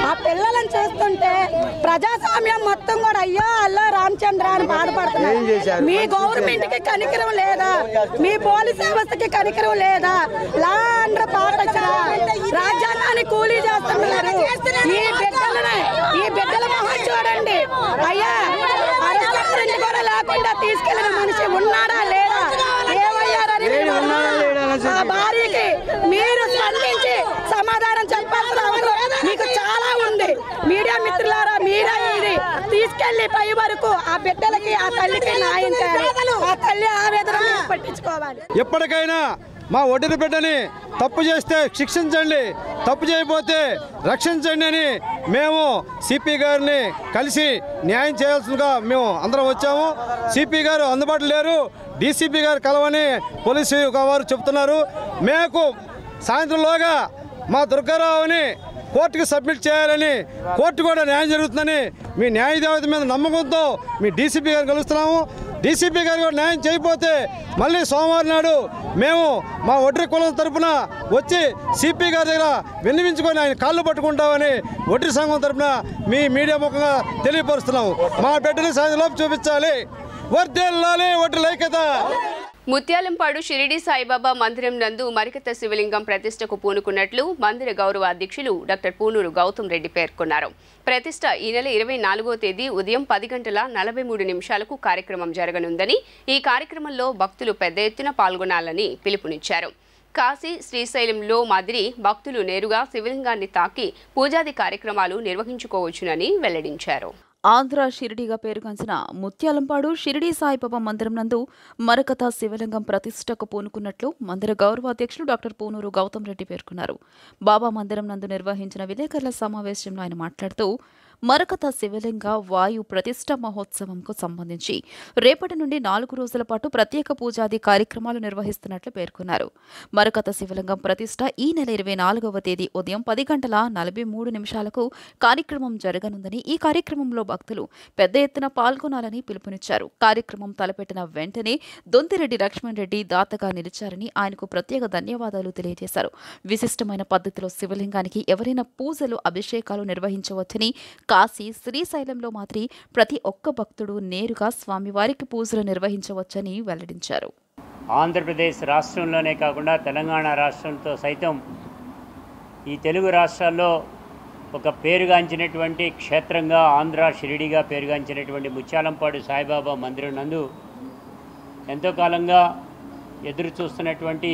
L: ఆ పిల్లలను చూస్తుంటే ప్రజాస్వామ్యం మొత్తం కూడా అయ్యో అల్లో రామచంద్ర అని బాధపడుతున్నారు. మీ గవర్నమెంట్ కి కనికరం లేదా? మీ పోలీస్ వ్యవస్థకి కనికరం లేదా? లా అండ్ పాటించరా? రాజ్యాంగాన్ని కూలీ చేస్తున్నారు. ఈ బిడ్డల మొహం చూడండి అయ్యా. అరెస్ట్ కూడా లేకుండా తీసుకెళ్లిన మనిషి ఉన్నాడా లేదా? ఏమయ్యారని ఆ భార్యకి మీరు స్పందించి సమాధానం చెప్పాల్సిన అవసరం మీకు చాలా ఉంది. మీడియా మిత్రులారా, మీరే ఇది తీసుకెళ్లి పై వరకు ఆ బిడ్డలకి, ఆ తల్లికి న్యాయం చేయాలి. ఆ తల్లి ఆవేదన పట్టించుకోవాలి.
M: ఎప్పటికైనా మా ఒడ్డిన బిడ్డని తప్పు చేస్తే శిక్షించండి, తప్పు చేయకపోతే రక్షించండి అని మేము సిపి గారిని కలిసి న్యాయం చేయాల్సిందిగా మేము అందరం వచ్చాము. సిపి గారు అందుబాటులో లేరు, డీసీపీ గారు కలవని పోలీసు వారు చెప్తున్నారు. మేము సాయంత్రంలోగా మా దుర్గారావుని కోర్టుకు సబ్మిట్ చేయాలని, కోర్టు కూడా న్యాయం జరుగుతుందని మీ న్యాయ దేవత మీద నమ్మకంతో మీ డీసీపీ గారిని కలుస్తున్నాము. డీసీపీ గారు కూడా న్యాయం చేయకపోతే మళ్ళీ సోమవారం నాడు మేము మా ఒడ్రి కులం తరఫున వచ్చి సిపి గారి దగ్గర విన్నవించుకొని ఆయన కాళ్ళు పట్టుకుంటామని ఒడ్రి సంఘం తరఫున మీ మీడియా ముఖంగా తెలియపరుస్తున్నాము. మా బిడ్డని సాయంత్రంలోపు చూపించాలి. వర్ధిల్లాలి ఒడ్రి ఐక్యత.
A: ముత్యాలంపాడు షిరిడి సాయిబాబా మందిరం నందు మరికత శివలింగం ప్రతిష్టకు పూనుకున్నట్లు మందిర గౌరవ అధ్యక్షులు డాక్టర్ పూనూరు గౌతమ్ రెడ్డి పేర్కొన్నారు. ప్రతిష్ట ఈ నెల 24వ తేదీ ఉదయం 10:43 కార్యక్రమం జరగనుందని, ఈ కార్యక్రమంలో భక్తులు పెద్ద ఎత్తున పాల్గొనాలని పిలుపునిచ్చారు. కాశీ, శ్రీశైలంలో మాదిరి భక్తులు నేరుగా శివలింగాన్ని తాకి పూజాది కార్యక్రమాలు నిర్వహించుకోవచ్చునని వెల్లడించారు.
C: ఆంధ్ర షిరిడిగా పేరుగాంచిన ముత్యాలంపాడు షిరిడి సాయిబాబా మందిరం నందు మరకత శివలింగం ప్రతిష్టకు పూనుకున్నట్లు మందిర గౌరవ అధ్యక్షులు డాక్టర్ పూనూరు గౌతమ్ రెడ్డి పేర్కొన్నారు. బాబా మందిరం నందు నిర్వహించిన విలేకరుల సమావేశంలో ఆయన మాట్లాడుతూ మరకత శివలింగ వాయు ప్రతిష్ట మహోత్సవంకు సంబంధించి రేపటి నుండి 4 రోజుల పాటు ప్రత్యేక పూజాది కార్యక్రమాలు నిర్వహిస్తున్నట్లు పేర్కొన్నారు. మరకత శివలింగం ప్రతిష్ట ఈ నెల 24వ తేదీ ఉదయం 10:43 కార్యక్రమం జరగనుందని, ఈ కార్యక్రమంలో భక్తులు పెద్ద ఎత్తున పాల్గొనాలని పిలుపునిచ్చారు. కార్యక్రమం తలపెట్టిన వెంటనే దొంతిరెడ్డి లక్ష్మణ్ రెడ్డి దాతగా నిలిచారని ఆయనకు ప్రత్యేక ధన్యవాదాలు తెలియజేశారు. విశిష్టమైన పద్ధతిలో శివలింగానికి ఎవరైనా పూజలు, అభిషేకాలు నిర్వహించవచ్చని, కాశీ, శ్రీశైలంలో మాత్రం ప్రతి ఒక్క భక్తుడు నేరుగా స్వామివారికి పూజలు నిర్వహించవచ్చని వెల్లడించారు.
N: ఆంధ్రప్రదేశ్ రాష్ట్రంలోనే కాకుండా తెలంగాణ రాష్ట్రంతో సైతం ఈ తెలుగు రాష్ట్రాల్లో ఒక పేరుగాంచినటువంటి క్షేత్రంగా ఆంధ్ర షిరిడిగా పేరుగాంచినటువంటి ముత్యాలంపాడు సాయిబాబా మందిరం నందు ఎంతో కాలంగా ఎదురు చూస్తున్నటువంటి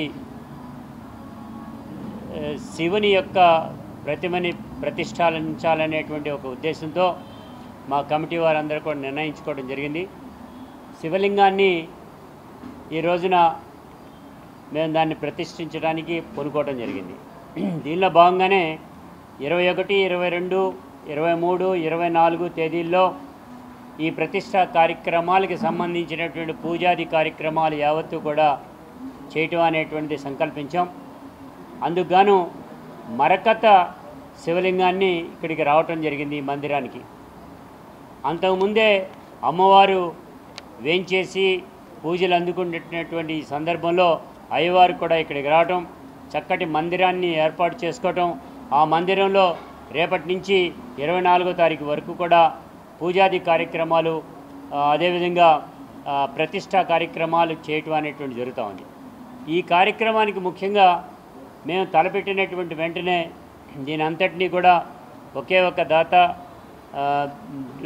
N: శివుని యొక్క ప్రతిమని ప్రతిష్ఠించాలనేటువంటి ఒక ఉద్దేశంతో మా కమిటీ వారందరూ కూడా నిర్ణయించుకోవడం జరిగింది. శివలింగాన్ని ఈ రోజున మేము దాన్ని ప్రతిష్ఠించడానికి పూనుకోవడం జరిగింది. దీనిలో భాగంగానే 21, 22, 23, 24 తేదీల్లో ఈ ప్రతిష్ఠా కార్యక్రమాలకి సంబంధించినటువంటి పూజాది కార్యక్రమాలు యావత్తు కూడా చేయటం అనేటువంటిది సంకల్పించాం. అందుకుగాను మరకత శివలింగాన్ని ఇక్కడికి రావటం జరిగింది ఈ మందిరానికి. అంతకుముందే అమ్మవారు వేంచేసి పూజలు అందుకున్నటువంటి ఈ సందర్భంలో అయ్యవారు కూడా ఇక్కడికి రావటం, చక్కటి మందిరాన్ని ఏర్పాటు చేసుకోవటం, ఆ మందిరంలో రేపటి నుంచి 24వ తారీఖు వరకు కూడా పూజాది కార్యక్రమాలు అదేవిధంగా ప్రతిష్టా కార్యక్రమాలు చేయటం అనేటువంటి జరుగుతూ ఉంది. ఈ కార్యక్రమానికి ముఖ్యంగా మేము తలపెట్టినటువంటి వెంటనే దీని అంతటినీ కూడా ఒకే ఒక దాత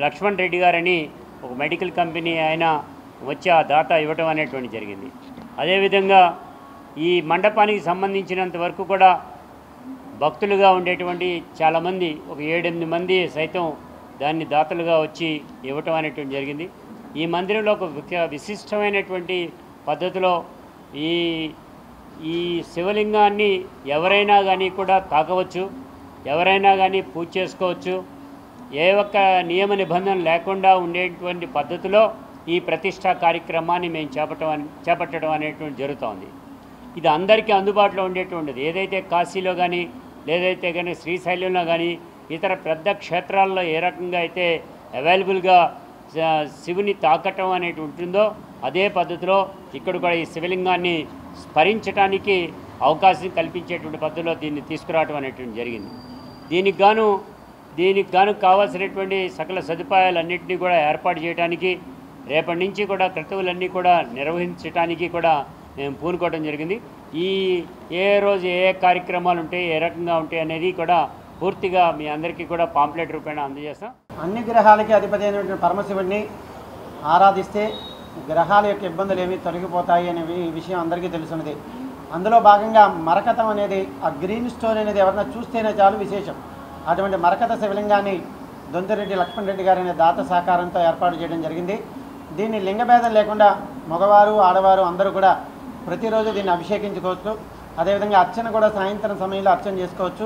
N: లక్ష్మణ్ రెడ్డి గారని ఒక మెడికల్ కంపెనీ ఆయన వచ్చి ఆ దాత ఇవ్వటం అనేటువంటి జరిగింది. అదేవిధంగా ఈ మండపానికి సంబంధించినంత వరకు కూడా భక్తులుగా ఉండేటువంటి చాలామంది ఒక 7-8 మంది సైతం దాన్ని దాతలుగా వచ్చి ఇవ్వటం అనేటువంటి జరిగింది. ఈ మందిరంలో ఒక విశిష్టమైనటువంటి పద్ధతిలో ఈ శివలింగాన్ని ఎవరైనా కానీ కూడా తాకవచ్చు, ఎవరైనా కానీ పూజ చేసుకోవచ్చు. ఏ ఒక్క నియమ నిబంధన లేకుండా ఉండేటువంటి పద్ధతిలో ఈ ప్రతిష్టా కార్యక్రమాన్ని మేము చేపట్టడం అనేటువంటి జరుగుతోంది. ఇది అందరికీ అందుబాటులో ఉండేటువంటిది. ఏదైతే కాశీలో కానీ లేదైతే కానీ శ్రీశైలంలో కానీ ఇతర పెద్ద క్షేత్రాల్లో ఏ రకంగా అయితే అవైలబుల్గా శివుని తాకటం అనేది ఉంటుందో అదే పద్ధతిలో ఇక్కడ కూడా ఈ శివలింగాన్ని స్మరించడానికి అవకాశం కల్పించేటువంటి పద్ధతిలో దీన్ని తీసుకురావడం అనేటువంటి జరిగింది. దీనికి గాను కావాల్సినటువంటి సకల సదుపాయాలన్నింటినీ కూడా ఏర్పాటు చేయడానికి రేపటి నుంచి కూడా క్రతువులన్నీ కూడా నిర్వహించడానికి కూడా మేము పూనుకోవడం జరిగింది. ఏ రోజు ఏ కార్యక్రమాలు ఉంటాయి, ఏ రకంగా ఉంటాయి అనేది కూడా పూర్తిగా మీ అందరికీ కూడా పాంప్లెట్ రూపేణ అందజేస్తాం.
O: అన్ని గ్రహాలకి అధిపతి అయినటువంటి పరమశివుడిని ఆరాధిస్తే గ్రహాల యొక్క ఇబ్బందులు ఏమి తొలగిపోతాయి అనే విషయం అందరికీ తెలుసున్నది. అందులో భాగంగా మరకతం అనేది ఆ గ్రీన్ స్టోన్ అనేది ఎవరైనా చూస్తేనే చాలు విశేషం. అటువంటి మరకత శివలింగాన్ని దొంతిరెడ్డి లక్ష్మణ్ రెడ్డి గారి అనే దాత సహకారంతో ఏర్పాటు చేయడం జరిగింది. దీన్ని లింగభేదం లేకుండా మగవారు ఆడవారు అందరూ కూడా ప్రతిరోజు దీన్ని అభిషేకించుకోవచ్చు. అదేవిధంగా అర్చన కూడా సాయంత్రం సమయంలో అర్చన చేసుకోవచ్చు.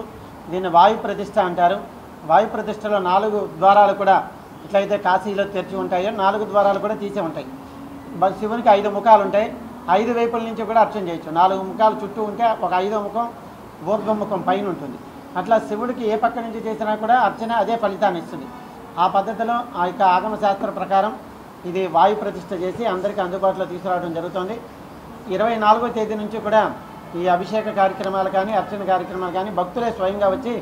O: దీన్ని వాయు ప్రతిష్ఠ అంటారు. వాయు ప్రతిష్టలో 4 ద్వారాలు కూడా ఇట్లయితే కాశీలో తెరిచి ఉంటాయో 4 ద్వారాలు కూడా తీసే ఉంటాయి. శివునికి 5 ముఖాలు ఉంటాయి. 5 వైపుల నుంచి కూడా అర్చన చేయొచ్చు. 4 ముఖాలు చుట్టూ ఉంటే ఒక 5వ ముఖం ఊర్ధ్వముఖం పైన ఉంటుంది. అట్లా శివుడికి ఏ పక్క నుంచి చేసినా కూడా అర్చన అదే ఫలితాన్ని ఇస్తుంది. ఆ పద్ధతిలో ఆ యొక్క ఆగమ శాస్త్ర ప్రకారం ఇది వాయు ప్రతిష్ఠ చేసి అందరికీ అందుబాటులో తీసుకురావడం జరుగుతుంది. 24వ తేదీ నుంచి కూడా ఈ అభిషేక కార్యక్రమాలు కానీ అర్చన కార్యక్రమాలు కానీ భక్తులే స్వయంగా వచ్చి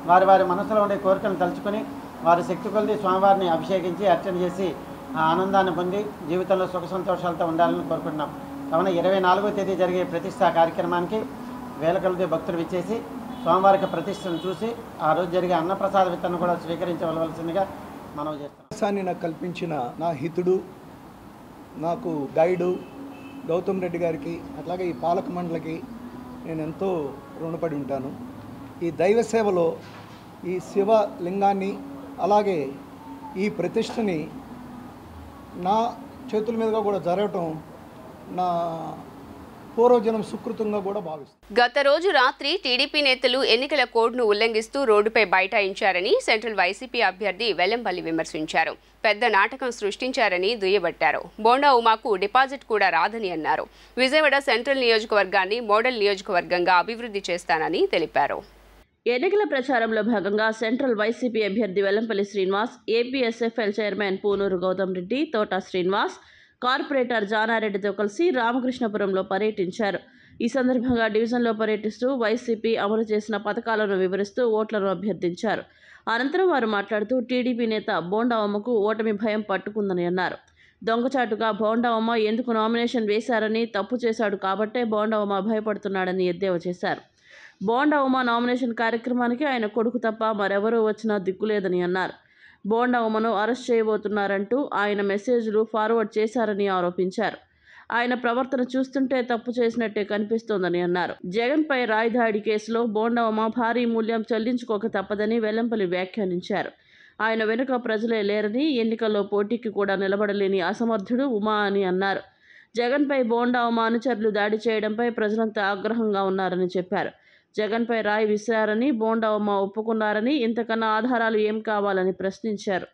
O: వారి మనసులో ఉండే కోరికలను తలుచుకొని వారి శక్తి కొలిది స్వామివారిని అభిషేకించి అర్చన చేసి ఆ ఆనందాన్ని పొంది జీవితంలో సుఖ సంతోషాలతో ఉండాలని కోరుకుంటున్నాం. కావున 24వ తేదీ జరిగే ప్రతిష్ఠా కార్యక్రమానికి వేల కొలది భక్తులు విచ్చేసి స్వామివారికి ప్రతిష్టను చూసి ఆ రోజు జరిగే అన్నప్రసాద విత్తనం కూడా స్వీకరించవలసిందిగా మనవి చేస్తున్నాం.
P: అవకాశాన్ని నాకు కల్పించిన నా హితుడు, నాకు గైడు గౌతమ్ రెడ్డి గారికి, అట్లాగే ఈ పాలక మండలికి నేను ఎంతో రుణపడి ఉంటాను. ఈ దైవ సేవలో ఈ శివలింగాన్ని అలాగే ఈ ప్రతిష్టని నా చేతుల మీదుగా కూడా జరగటం నా పూర్వజనం సుకృతంగా కూడా భావిస్తాను.
A: గత రోజు రాత్రి టీడీపీ నేతలు ఎన్నికల కోడ్ను ఉల్లంఘిస్తూ రోడ్డుపై బైఠాయించారని సెంట్రల్ వైసీపీ అభ్యర్థి వెల్లంపల్లి విమర్శించారు. పెద్ద నాటకం సృష్టించారని దుయ్యబట్టారు. బోండా ఉమాకు డిపాజిట్ కూడా రాదని అన్నారు. విజయవాడ సెంట్రల్ నియోజకవర్గాన్ని మోడల్ నియోజకవర్గంగా అభివృద్ధి చేస్తానని తెలిపారు.
E: ఎన్నికల ప్రచారంలో భాగంగా సెంట్రల్ వైసీపీ అభ్యర్థి వెల్లంపల్లి శ్రీనివాస్, ఏపీఎస్ఎఫ్ఎల్ చైర్మన్ పూనూరు గౌతమ్ రెడ్డి, తోట శ్రీనివాస్, కార్పొరేటర్ జానారెడ్డితో కలిసి రామకృష్ణపురంలో పర్యటించారు. ఈ సందర్భంగా డివిజన్లో పర్యటిస్తూ వైసీపీ అమలు చేసిన పథకాలను వివరిస్తూ ఓట్లను అభ్యర్థించారు. అనంతరం వారు మాట్లాడుతూ టీడీపీ నేత బోండా ఉమ్మకు ఓటమి భయం పట్టుకుందని అన్నారు. దొంగచాటుగా బోండా ఉమ్మ ఎందుకు నామినేషన్ వేశారని, తప్పు చేశాడు కాబట్టే బోండా ఉమ్మ భయపడుతున్నాడని ఎద్దేవా చేశారు. బోండా ఉమ్మ నామినేషన్ కార్యక్రమానికి ఆయన కొడుకు తప్ప మరెవరూ వచ్చినా దిక్కులేదని అన్నారు. బోండా ఉమ్మను అరెస్ట్ చేయబోతున్నారంటూ ఆయన మెసేజ్లు ఫార్వర్డ్ చేశారని ఆరోపించారు. ఆయన ప్రవర్తన చూస్తుంటే తప్పు చేసినట్టే కనిపిస్తోందని అన్నారు. జగన్పై రాయిదాడి కేసులో బోండా ఉమ్మ భారీ మూల్యం చెల్లించుకోక తప్పదని వెల్లంపల్లి వ్యాఖ్యానించారు. ఆయన వెనుక ప్రజలే లేరని, ఎన్నికల్లో పోటీకి కూడా నిలబడలేని అసమర్థుడు ఉమా అని అన్నారు. జగన్పై బోండా ఉమ్మ అనుచరులు దాడి చేయడంపై ప్రజలంతా ఆగ్రహంగా ఉన్నారని చెప్పారు. జగన్పై రాయి విసిరారని, బోండా ఉమ్మ ఒప్పుకున్నారని, ఇంతకన్నా ఆధారాలు ఏం కావాలని ప్రశ్నించారు.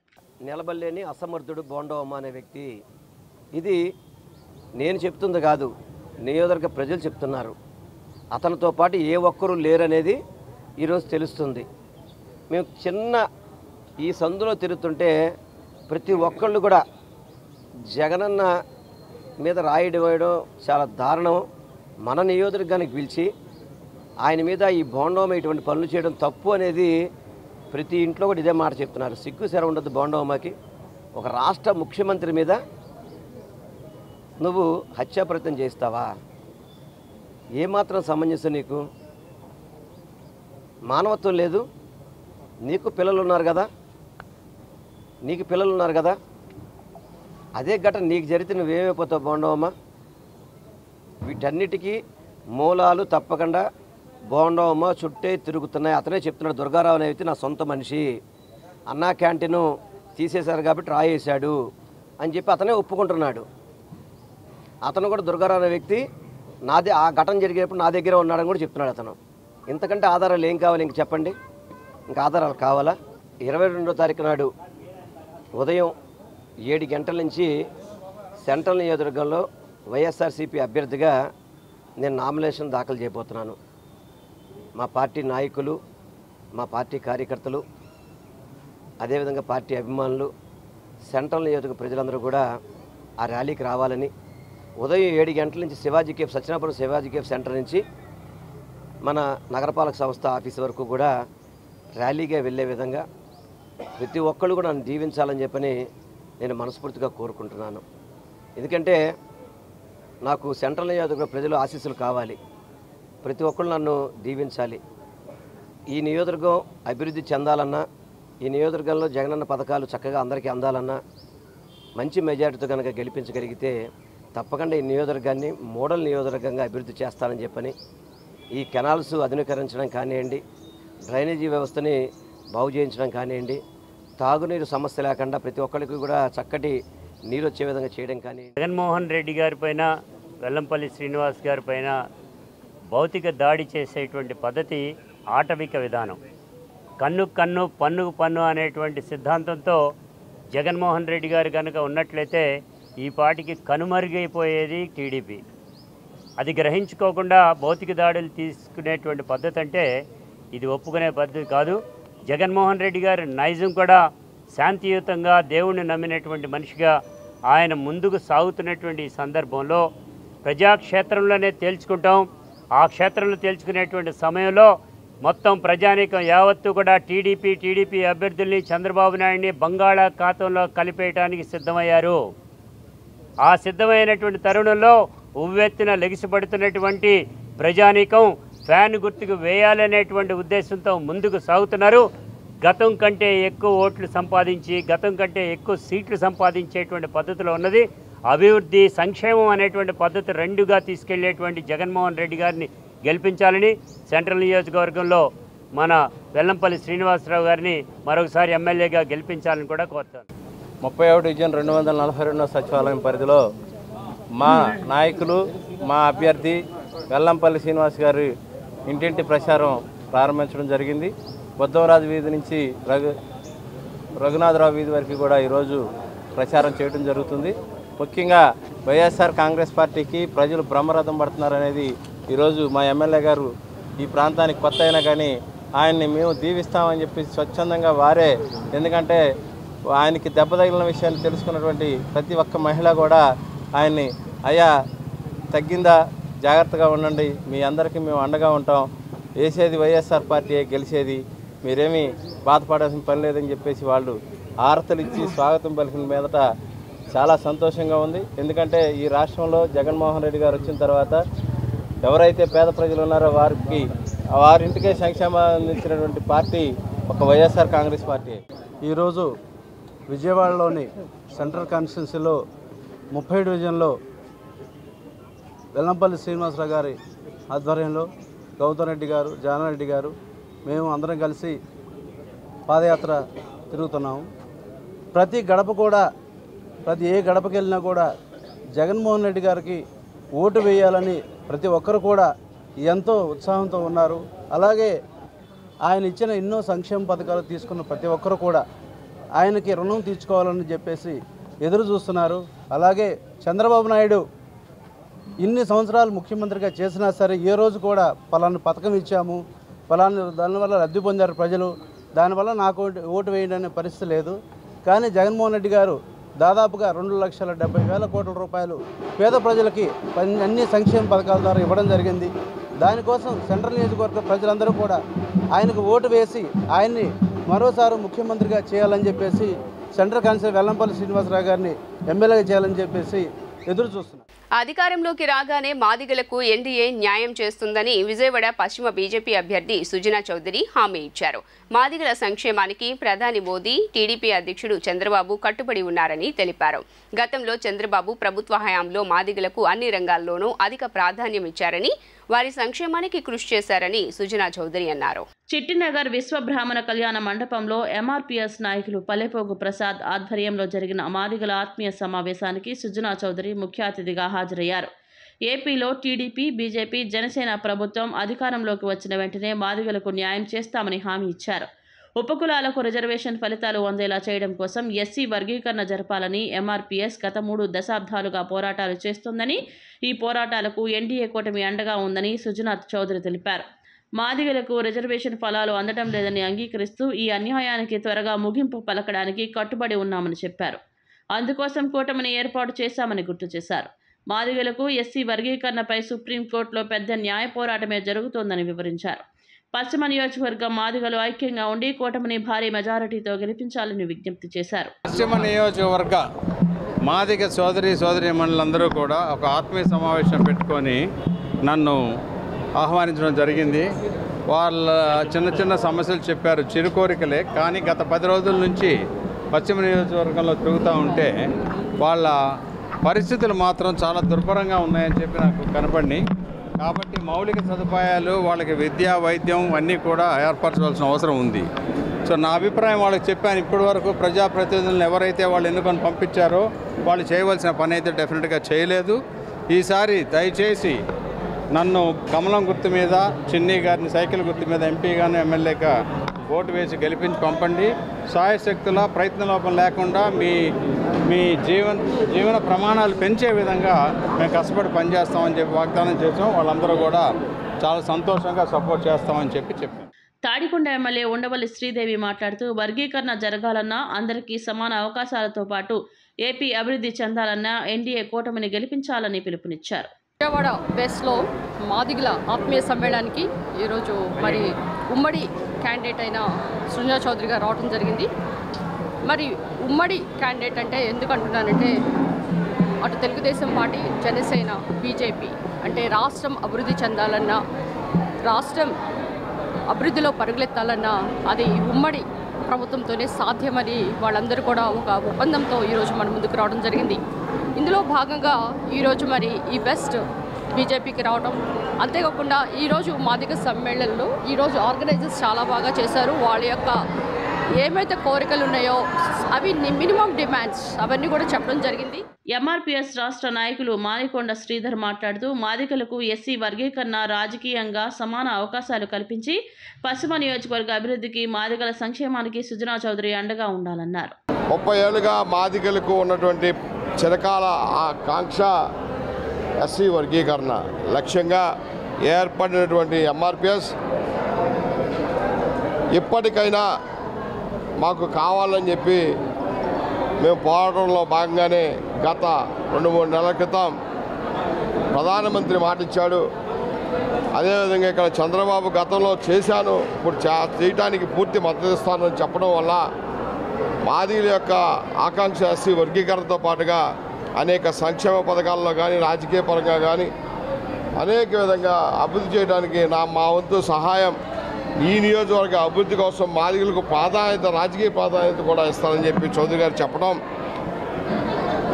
J: నిలబడలేని అసమర్థుడు బోండా ఉమ్మ అనే వ్యక్తి, ఇది నేను చెప్తుంది కాదు, నియోజకవర్గ ప్రజలు చెప్తున్నారు. అతనితో పాటు ఏ ఒక్కరూ లేరనేది ఈరోజు తెలుస్తుంది. మేము చిన్న ఈ సందులో తిరుగుతుంటే ప్రతి ఒక్కళ్ళు కూడా జగనన్న మీద రాయడం వేయడం చాలా దారుణం. మన నియోజకవర్గానికి పిలిచి ఆయన మీద ఈ బోండోమ ఇటువంటి పనులు చేయడం తప్పు అనేది ప్రతి ఇంట్లో కూడా ఇదే మాట చెప్తున్నారు. సిగ్గు సెర ఉండదు బోండోమకి. ఒక రాష్ట్ర ముఖ్యమంత్రి మీద నువ్వు హత్యా ప్రయత్నం చేస్తావా? ఏమాత్రం సమంజసం నీకు? మానవత్వం లేదు? నీకు పిల్లలు ఉన్నారు కదా, అదే ఘటన నీకు జరిగితే నువ్వేమైపోతావు బాగుండవమ్మా? వీటన్నిటికీ మూలాలు తప్పకుండా బాగుండవమ్మా చుట్టే తిరుగుతున్నాయి. అతనే చెప్తున్నాడు, దుర్గారావు అనే వ్యక్తి నా సొంత మనిషి, అన్నా క్యాంటీను తీసేశారు కాబట్టి రాయేశాడు అని చెప్పి అతనే ఒప్పుకుంటున్నాడు. అతను కూడా దుర్గారావు అనే వ్యక్తి నాదే ఆ ఘటన జరిగేటప్పుడు నా దగ్గర ఉన్నాడని కూడా చెప్తున్నాడు అతను. ఇంతకంటే ఆధారాలు ఏం కావాలి? ఇంక చెప్పండి, ఇంకా ఆధారాలు కావాలా? 22వ తారీఖు నాడు ఉదయం 7 గంటల నుంచి సెంట్రల్ నియోజకవర్గంలో వైఎస్ఆర్సీపీ అభ్యర్థిగా నేను నామినేషన్ దాఖలు చేయబోతున్నాను. మా పార్టీ నాయకులు, మా పార్టీ కార్యకర్తలు, అదేవిధంగా పార్టీ అభిమానులు, సెంట్రల్ నియోజకవర్గ ప్రజలందరూ కూడా ఆ ర్యాలీకి రావాలని ఉదయం 7 గంటల నుంచి Shivaji cafe, Satyanapuram Shivaji cafe centre నుంచి మన నగరపాలక సంస్థ ఆఫీస్ వరకు కూడా ర్యాలీగా వెళ్ళే విధంగా ప్రతి ఒక్కళ్ళు కూడా నన్ను దీవించాలని చెప్పని నేను మనస్ఫూర్తిగా కోరుకుంటున్నాను. ఎందుకంటే నాకు సెంట్రల్ నియోజకవర్గ ప్రజలు ఆశీస్సులు కావాలి. ప్రతి ఒక్కళ్ళు నన్ను దీవించాలి. ఈ నియోజకవర్గం అభివృద్ధి చెందాలన్నా, ఈ నియోజకవర్గంలో జగనన్న పథకాలు చక్కగా అందరికీ అందాలన్నా మంచి మెజారిటీతో కనుక గెలిపించగలిగితే తప్పకుండా ఈ నియోజకవర్గాన్ని మోడల్ నియోజకవర్గంగా అభివృద్ధి చేస్తానని చెప్పని, ఈ కెనాల్స్ ఆధునీకరించడం కానివ్వండి, డ్రైనేజీ వ్యవస్థని బాగు చేయించడం కానివ్వండి, తాగునీరు సమస్య లేకుండా ప్రతి ఒక్కరికి కూడా చక్కటి నీరు వచ్చే విధంగా చేయడం కానీ.
N: జగన్మోహన్ రెడ్డి గారి పైన, వెల్లంపల్లి శ్రీనివాస్ గారి పైన భౌతిక దాడి చేసేటువంటి పద్ధతి ఆటవిక విధానం. కన్ను కన్ను పన్నుకు పన్ను అనేటువంటి సిద్ధాంతంతో జగన్మోహన్ రెడ్డి గారు కనుక ఉన్నట్లయితే ఈ పాటికి కనుమరుగైపోయేది టీడీపీ. అది గ్రహించుకోకుండా భౌతిక దాడులు తీసుకునేటువంటి పద్ధతి అంటే ఇది ఒప్పుకునే పద్ధతి కాదు. జగన్మోహన్ రెడ్డి గారి నైజం కూడా శాంతియుతంగా దేవుణ్ణి నమ్మినటువంటి మనిషిగా ఆయన ముందుకు సాగుతున్నటువంటి ఈ సందర్భంలో ప్రజాక్షేత్రంలోనే తేల్చుకుంటాం. ఆ క్షేత్రంలో తేల్చుకునేటువంటి సమయంలో మొత్తం ప్రజానీకం యావత్తు కూడా టీడీపీ అభ్యర్థుల్ని, చంద్రబాబు నాయుడిని బంగాళాఖాతంలో కలిపేయడానికి సిద్ధమయ్యారు. ఆ సిద్ధమైనటువంటి తరుణంలో ఉవ్వెత్తున లెగిసిపడుతున్నటువంటి ప్రజానీకం ఫ్యాన్ గుర్తుకు వేయాలనేటువంటి ఉద్దేశంతో ముందుకు సాగుతున్నారు. గతం కంటే ఎక్కువ ఓట్లు సంపాదించి, గతం కంటే ఎక్కువ సీట్లు సంపాదించేటువంటి పద్ధతిలో ఉన్నది. అభివృద్ధి, సంక్షేమం అనేటువంటి పద్ధతి రెండుగా తీసుకెళ్లేటువంటి జగన్మోహన్ రెడ్డి గారిని గెలిపించాలని, సెంట్రల్ నియోజకవర్గంలో మన వెల్లంపల్లి శ్రీనివాసరావు గారిని మరొకసారి ఎమ్మెల్యేగా గెలిపించాలని కూడా కోరుతాను.
Q: 31 డివిజన్ 242 సచివాలయం పరిధిలో మా నాయకులు, మా అభ్యర్థి వెల్లంపల్లి శ్రీనివాస్ గారి ఇంటింటి ప్రచారం ప్రారంభించడం జరిగింది. బుద్ధవరాజు వీధి నుంచి రఘునాథరావు వీధి వరకు కూడా ఈరోజు ప్రచారం చేయడం జరుగుతుంది. ముఖ్యంగా వైఎస్ఆర్ కాంగ్రెస్ పార్టీకి ప్రజలు బ్రహ్మరథం పడుతున్నారనేది ఈరోజు మా ఎమ్మెల్యే గారు ఈ ప్రాంతానికి కొత్త అయినా కానీ ఆయన్ని మేము దీవిస్తామని చెప్పి స్వచ్ఛందంగా వారే, ఎందుకంటే ఆయనకి దెబ్బ తగిలిన విషయాన్ని తెలుసుకున్నటువంటి ప్రతి ఒక్క మహిళ కూడా ఆయన్ని అయ్యా తగ్గిందా, జాగ్రత్తగా ఉండండి, మీ అందరికీ మేము అండగా ఉంటాం, వేసేది వైఎస్ఆర్ పార్టీ, గెలిచేది, మీరేమీ బాధపడాల్సిన పని లేదని చెప్పేసి వాళ్ళు ఆరతలు ఇచ్చి స్వాగతం పలికిన మీదట చాలా సంతోషంగా ఉంది. ఎందుకంటే ఈ రాష్ట్రంలో జగన్మోహన్ రెడ్డి గారు వచ్చిన తర్వాత ఎవరైతే పేద ప్రజలు ఉన్నారో వారింటికే సంక్షేమం అందించినటువంటి పార్టీ ఒక వైఎస్ఆర్ కాంగ్రెస్ పార్టీ.
M: ఈరోజు విజయవాడలోని సెంట్రల్ కాన్స్టిట్యున్సీలో 30 డివిజన్లో వెల్లంపల్లి శ్రీనివాసరావు గారి ఆధ్వర్యంలో గౌతమ్ రెడ్డి గారు, జానారెడ్డి గారు, మేము అందరం కలిసి పాదయాత్ర తిరుగుతున్నాము. ప్రతి గడప కూడా, ఏ గడపకి వెళ్ళినా కూడా జగన్మోహన్ రెడ్డి గారికి ఓటు వేయాలని ప్రతి ఒక్కరు కూడా ఎంతో ఉత్సాహంతో ఉన్నారు. అలాగే ఆయన ఇచ్చిన ఎన్నో సంక్షేమ పథకాలు తీసుకున్న ప్రతి ఒక్కరు కూడా ఆయనకి రుణం తీర్చుకోవాలని చెప్పేసి ఎదురు చూస్తున్నారు. అలాగే చంద్రబాబు నాయుడు ఇన్ని సంవత్సరాలు ముఖ్యమంత్రిగా చేసినా సరే ఏ రోజు కూడా పలానా పథకం ఇచ్చాము, పలానా దానివల్ల లబ్ధి పొందారు ప్రజలు, దానివల్ల నాకు ఓటు వేయండి అనే పరిస్థితి లేదు. కానీ జగన్మోహన్ రెడ్డి గారు దాదాపుగా 2,70,000 కోట్ల రూపాయలు పేద ప్రజలకి అన్ని సంక్షేమ పథకాల ద్వారా ఇవ్వడం జరిగింది. దానికోసం సెంట్రల్ నియోజకవర్గ ప్రజలందరూ కూడా ఆయనకు ఓటు వేసి ఆయన్ని మరోసారి ముఖ్యమంత్రిగా చేయాలని చెప్పేసి సెంట్రల్ కౌన్సిలర్ వెల్లంపల్లి శ్రీనివాసరావు గారిని ఎమ్మెల్యేగా చేయాలని చెప్పేసి ఎదురు చూస్తున్నాం.
A: అధికారంలోకి రాగానే మాదిగలకు ఎన్డీఏ న్యాయం చేస్తుందని విజయవాడ పశ్చిమ బీజేపీ అభ్యర్థి సుజనా చౌదరి హామీ ఇచ్చారు. మాదిగల సంక్షేమానికి ప్రధాని మోదీ, టీడీపీ అధ్యక్షుడు చంద్రబాబు కట్టుబడి ఉన్నారని తెలిపారు. గతంలో చంద్రబాబు ప్రభుత్వ హయాంలో మాదిగలకు అన్ని రంగాల్లోనూ అధిక ప్రాధాన్యం ఇచ్చారని, వారి సంక్షేమానికి కృషి చేశారని సుజనా చౌదరి అన్నారు.
E: చిట్టినగర్ విశ్వబ్రాహ్మణ కళ్యాణ మండపంలో ఎంఆర్పీఎస్ నాయకులు పల్లెపోగు ప్రసాద్ ఆధ్వర్యంలో జరిగిన మాదిగల ఆత్మీయ సమావేశానికి సుజనా చౌదరి ముఖ్య అతిథిగా హాజరయ్యారు. ఏపీలో టీడీపీ, బీజేపీ, జనసేన ప్రభుత్వం అధికారంలోకి వచ్చిన వెంటనే మాదిగలకు న్యాయం చేస్తామని హామీ ఇచ్చారు. ఉపకులాలకు రిజర్వేషన్ ఫలితాలు అందేలా చేయడం కోసం ఎస్సీ వర్గీకరణ జరపాలని ఎంఆర్పీఎస్ గత 3 దశాబ్దాలుగా పోరాటాలు చేస్తోందని, ఈ పోరాటాలకు ఎన్డీఏ కూటమి అండగా ఉందని సుజనా చౌదరి తెలిపారు. మాదిగలకు రిజర్వేషన్ ఫలాలు అందడం లేదని అంగీకరిస్తూ ఈ అన్యాయానికి త్వరగా ముగింపు పలకడానికి కట్టుబడి ఉన్నామని చెప్పారు. అందుకోసం కూటమిని ఏర్పాటు చేశామని గుర్తు చేశారు. మాదిగలకు ఎస్సీ వర్గీకరణపై సుప్రీంకోర్టులో పెద్ద న్యాయ పోరాటమే జరుగుతోందని వివరించారు. పశ్చిమ నియోజకవర్గం మాదిగలు ఐక్యంగా ఉండి కూటమిని భారీ మెజారిటీతో గెలిపించాలని విజ్ఞప్తి చేశారు.
M: పశ్చిమ నియోజకవర్గ మాదిగ సోదరీమణులందరూ కూడా ఒక ఆత్మీయ సమావేశం పెట్టుకొని నన్ను ఆహ్వానించడం జరిగింది. వాళ్ళ చిన్న సమస్యలు చెప్పారు, చిరు కోరికలే. కానీ గత 10 రోజుల నుంచి పశ్చిమ నియోజకవర్గంలో తిరుగుతూ ఉంటే వాళ్ళ పరిస్థితులు మాత్రం చాలా దుర్భరంగా ఉన్నాయని చెప్పి నాకు కనపడి, కాబట్టి మౌలిక సదుపాయాలు, వాళ్ళకి విద్య, వైద్యం అన్నీ కూడా ఏర్పరచవలసిన అవసరం ఉంది. సో నా అభిప్రాయం వాళ్ళకి చెప్పాను. ఇప్పటి వరకు ప్రజాప్రతినిధులను ఎవరైతే వాళ్ళు ఎన్నుకొని పంపించారో వాళ్ళు చేయవలసిన పని అయితే డెఫినెట్గా చేయలేదు. ఈసారి దయచేసి నన్ను కమలం గుర్తు మీద, చిన్ని గారిని సైకిల్ గుర్తు మీద ఎంపీగాను, ఎమ్మెల్యేగా ఓటు వేసి గెలిపించి పంపండి. సాయశక్తుల ప్రయత్నలోపం లేకుండా మీ జీవన ప్రమాణాలు పెంచే విధంగా మేము కష్టపడి పనిచేస్తామని చెప్పి వాగ్దానం చేసాం. వాళ్ళందరూ కూడా చాలా సంతోషంగా సపోర్ట్ చేస్తామని చెప్పారు.
E: తాడికొండ ఎమ్మెల్యే ఉండవల్లి శ్రీదేవి మాట్లాడుతూ వర్గీకరణ జరగాలన్నా, అందరికీ సమాన అవకాశాలతో పాటు ఏపీ అభివృద్ధి చెందాలన్నా ఎన్డీఏ కూటమిని గెలిపించాలని పిలుపునిచ్చారు.
R: విజయవాడ వెస్ట్లో మాదిగల ఆత్మీయ సమ్మేళనానికి ఈరోజు మరి ఉమ్మడి క్యాండిడేట్ అయిన సుజనా చౌదరి గారు రావడం జరిగింది. మరి ఉమ్మడి క్యాండిడేట్ అంటే ఎందుకు అంటున్నానంటే, అటు తెలుగుదేశం పార్టీ, జనసేన, బీజేపీ అంటే రాష్ట్రం అభివృద్ధి చెందాలన్నా, రాష్ట్రం అభివృద్ధిలో పరుగులెత్తాలన్నా అది ఉమ్మడి ప్రభుత్వంతోనే సాధ్యమని వాళ్ళందరూ కూడా ఒక ఒప్పందంతో ఈరోజు మన ముందుకు రావడం జరిగింది. ఇందులో భాగంగా ఈరోజు మరి ఈ వెస్ట్ బీజేపీకి రావడం, అంతేకాకుండా ఈరోజు మాదిగ సమ్మేళనలో ఈరోజు ఆర్గనైజర్స్ చాలా బాగా చేశారు. వాళ్ళ యొక్క ఏమైతే కోరికలు ఉన్నాయో అవి మినిమం డిమాండ్స్ అవన్నీ కూడా చెప్పడం జరిగింది.
E: ఎంఆర్పీఎస్ రాష్ట్ర నాయకులు మానికొండ శ్రీధర్ మాట్లాడుతూ మాదిగలకు ఎస్సీ వర్గీకరణ రాజకీయంగా సమాన అవకాశాలు కల్పించి పశ్చిమ నియోజకవర్గ అభివృద్ధికి, మాదిగల సంక్షేమానికి సుజనా చౌదరి అండగా ఉండాలన్నారు.
S: 30 ఏళ్ళుగా మాదిగలకు ఉన్నటువంటి చిరకాల ఆకాంక్ష ఎస్సీ వర్గీకరణ లక్ష్యంగా ఏర్పడినటువంటి ఎంఆర్పీఎస్ ఇప్పటికైనా మాకు కావాలని చెప్పి మేము పోరాటంలో భాగంగానే గత 2-3 నెలల క్రితం ప్రధానమంత్రి మాట ఇచ్చాడు. అదేవిధంగా ఇక్కడ చంద్రబాబు గతంలో చేశాను, ఇప్పుడు చేయటానికి పూర్తి మద్దతు ఇస్తానని చెప్పడం వల్ల మాదిగల యొక్క ఆకాంక్ష ఎస్సీ వర్గీకరణతో పాటుగా అనేక సంక్షేమ పథకాల్లో కానీ, రాజకీయ పరంగా కానీ అనేక విధంగా అభివృద్ధి చేయడానికి మా వంతు సహాయం ఈ నియోజకవర్గ అభివృద్ధి కోసం మాదిగలకు ప్రాధాన్యత, రాజకీయ ప్రాధాన్యత కూడా ఇస్తానని చెప్పి చౌదరి గారు చెప్పడం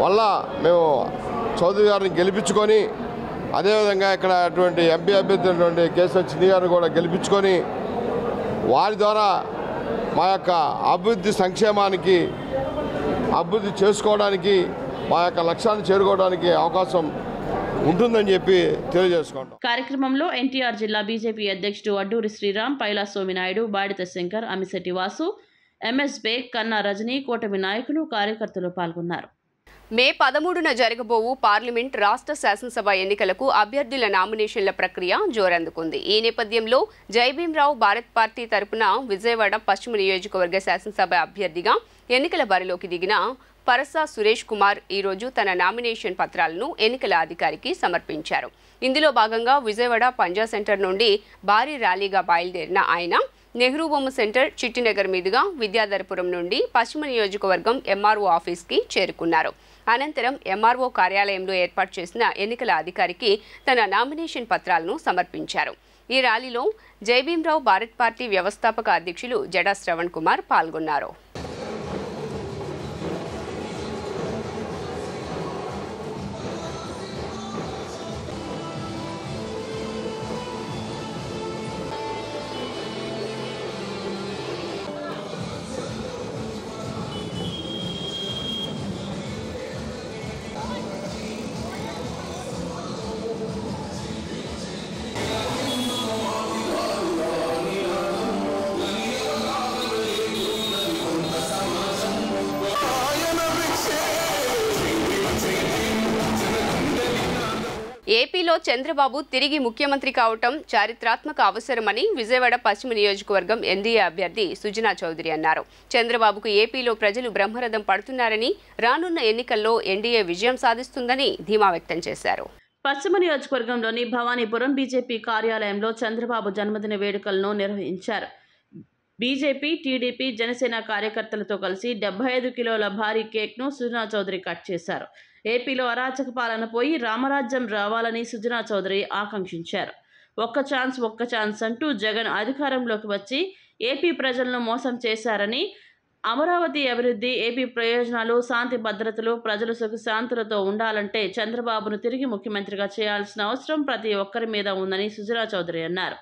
S: వల్ల మేము చౌదరి గారిని గెలిపించుకొని, అదేవిధంగా ఇక్కడ అటువంటి ఎంపీ అభ్యర్థి అయినటువంటి కేశవ చిన్ని గారిని కూడా గెలిపించుకొని వారి ద్వారా మా యొక్క అభివృద్ధి సంక్షేమానికి, అభివృద్ధి చేసుకోవడానికి, మా యొక్క లక్ష్యాన్ని చేరుకోవడానికి అవకాశం ఉంటుందని చెప్పి తెలియజేసుకుంటాం.
E: కార్యక్రమంలో ఎన్టీఆర్ జిల్లా బీజేపీ అధ్యక్షుడు అడ్డూరి శ్రీరామ్, పైలా సోమినాయుడు, బాడిత శంకర్, అమిశెట్టి వాసు, ఎంఎస్ బేగ్, కన్నా రజనీ, కూటమి నాయకులు, కార్యకర్తలు పాల్గొన్నారు.
A: మే 13న జరగబోవు పార్లమెంట్, రాష్ట్ర శాసనసభ ఎన్నికలకు అభ్యర్థుల నామినేషన్ల ప్రక్రియ జోరందుకుంది. ఈ నేపథ్యంలో జైభీంరావు భారత్ పార్టీ తరపున విజయవాడ పశ్చిమ నియోజకవర్గ శాసనసభ అభ్యర్థిగా ఎన్నికల బరిలోకి దిగిన పరసా సురేష్ కుమార్ ఈరోజు తన నామినేషన్ పత్రాలను ఎన్నికల అధికారికి సమర్పించారు. ఇందులో భాగంగా విజయవాడ పంజా సెంటర్ నుండి భారీ ర్యాలీగా బయలుదేరిన ఆయన నెహ్రూ బొమ్మ సెంటర్ చిట్టినగర్ మీదుగా విద్యాధరపురం నుండి పశ్చిమ నియోజకవర్గం ఎంఆర్ఓ ఆఫీస్కి చేరుకున్నారు. అనంతరం ఎంఆర్ఓ కార్యాలయంలో ఏర్పాటు చేసిన ఎన్నికల అధికారికి తన నామినేషన్ పత్రాలను సమర్పించారు. ఈ ర్యాలీలో జైభీంరావు భారత్ పార్టీ వ్యవస్థాపక అధ్యక్షులు జడా శ్రవణ్ కుమార్ పాల్గొన్నారు. ఏపీలో చంద్రబాబు తిరిగి ముఖ్యమంత్రి కావటం చారిత్రాత్మక అవసరమని విజయవాడ పశ్చిమ నియోజకవర్గం ఎన్డీఏ అభ్యర్థి సుజనా చౌదరి అన్నారు. చంద్రబాబుకు ఏపీలో ప్రజలు బ్రహ్మరథం పడుతున్నారని, రానున్న ఎన్నికల్లో ఎన్డీఏ విజయం సాధిస్తుందని ధీమా వ్యక్తం చేశారు.
E: పశ్చిమ నియోజకవర్గంలోని భవానీపురం బీజేపీ కార్యాలయంలో చంద్రబాబు జన్మదిన వేడుకలను నిర్వహించారు. బీజేపీ, టీడీపీ, జనసేన కార్యకర్తలతో కలిసి 75 కిలోల భారీ కేక్ను సుజనా చౌదరి కట్ చేశారు. ఏపీలో అరాచక పాలన పోయి రామరాజ్యం రావాలని సుజనా చౌదరి ఆకాంక్షించారు. ఒక్క ఛాన్స్ అంటూ జగన్ అధికారంలోకి వచ్చి ఏపీ ప్రజలను మోసం చేశారని, అమరావతి అభివృద్ధి, ఏపీ ప్రయోజనాలు, శాంతి భద్రతలు, ప్రజలు సుఖశాంతులతో ఉండాలంటే చంద్రబాబును తిరిగి ముఖ్యమంత్రిగా చేయాల్సిన అవసరం ప్రతి ఒక్కరి మీద ఉందని సుజనా చౌదరి అన్నారు.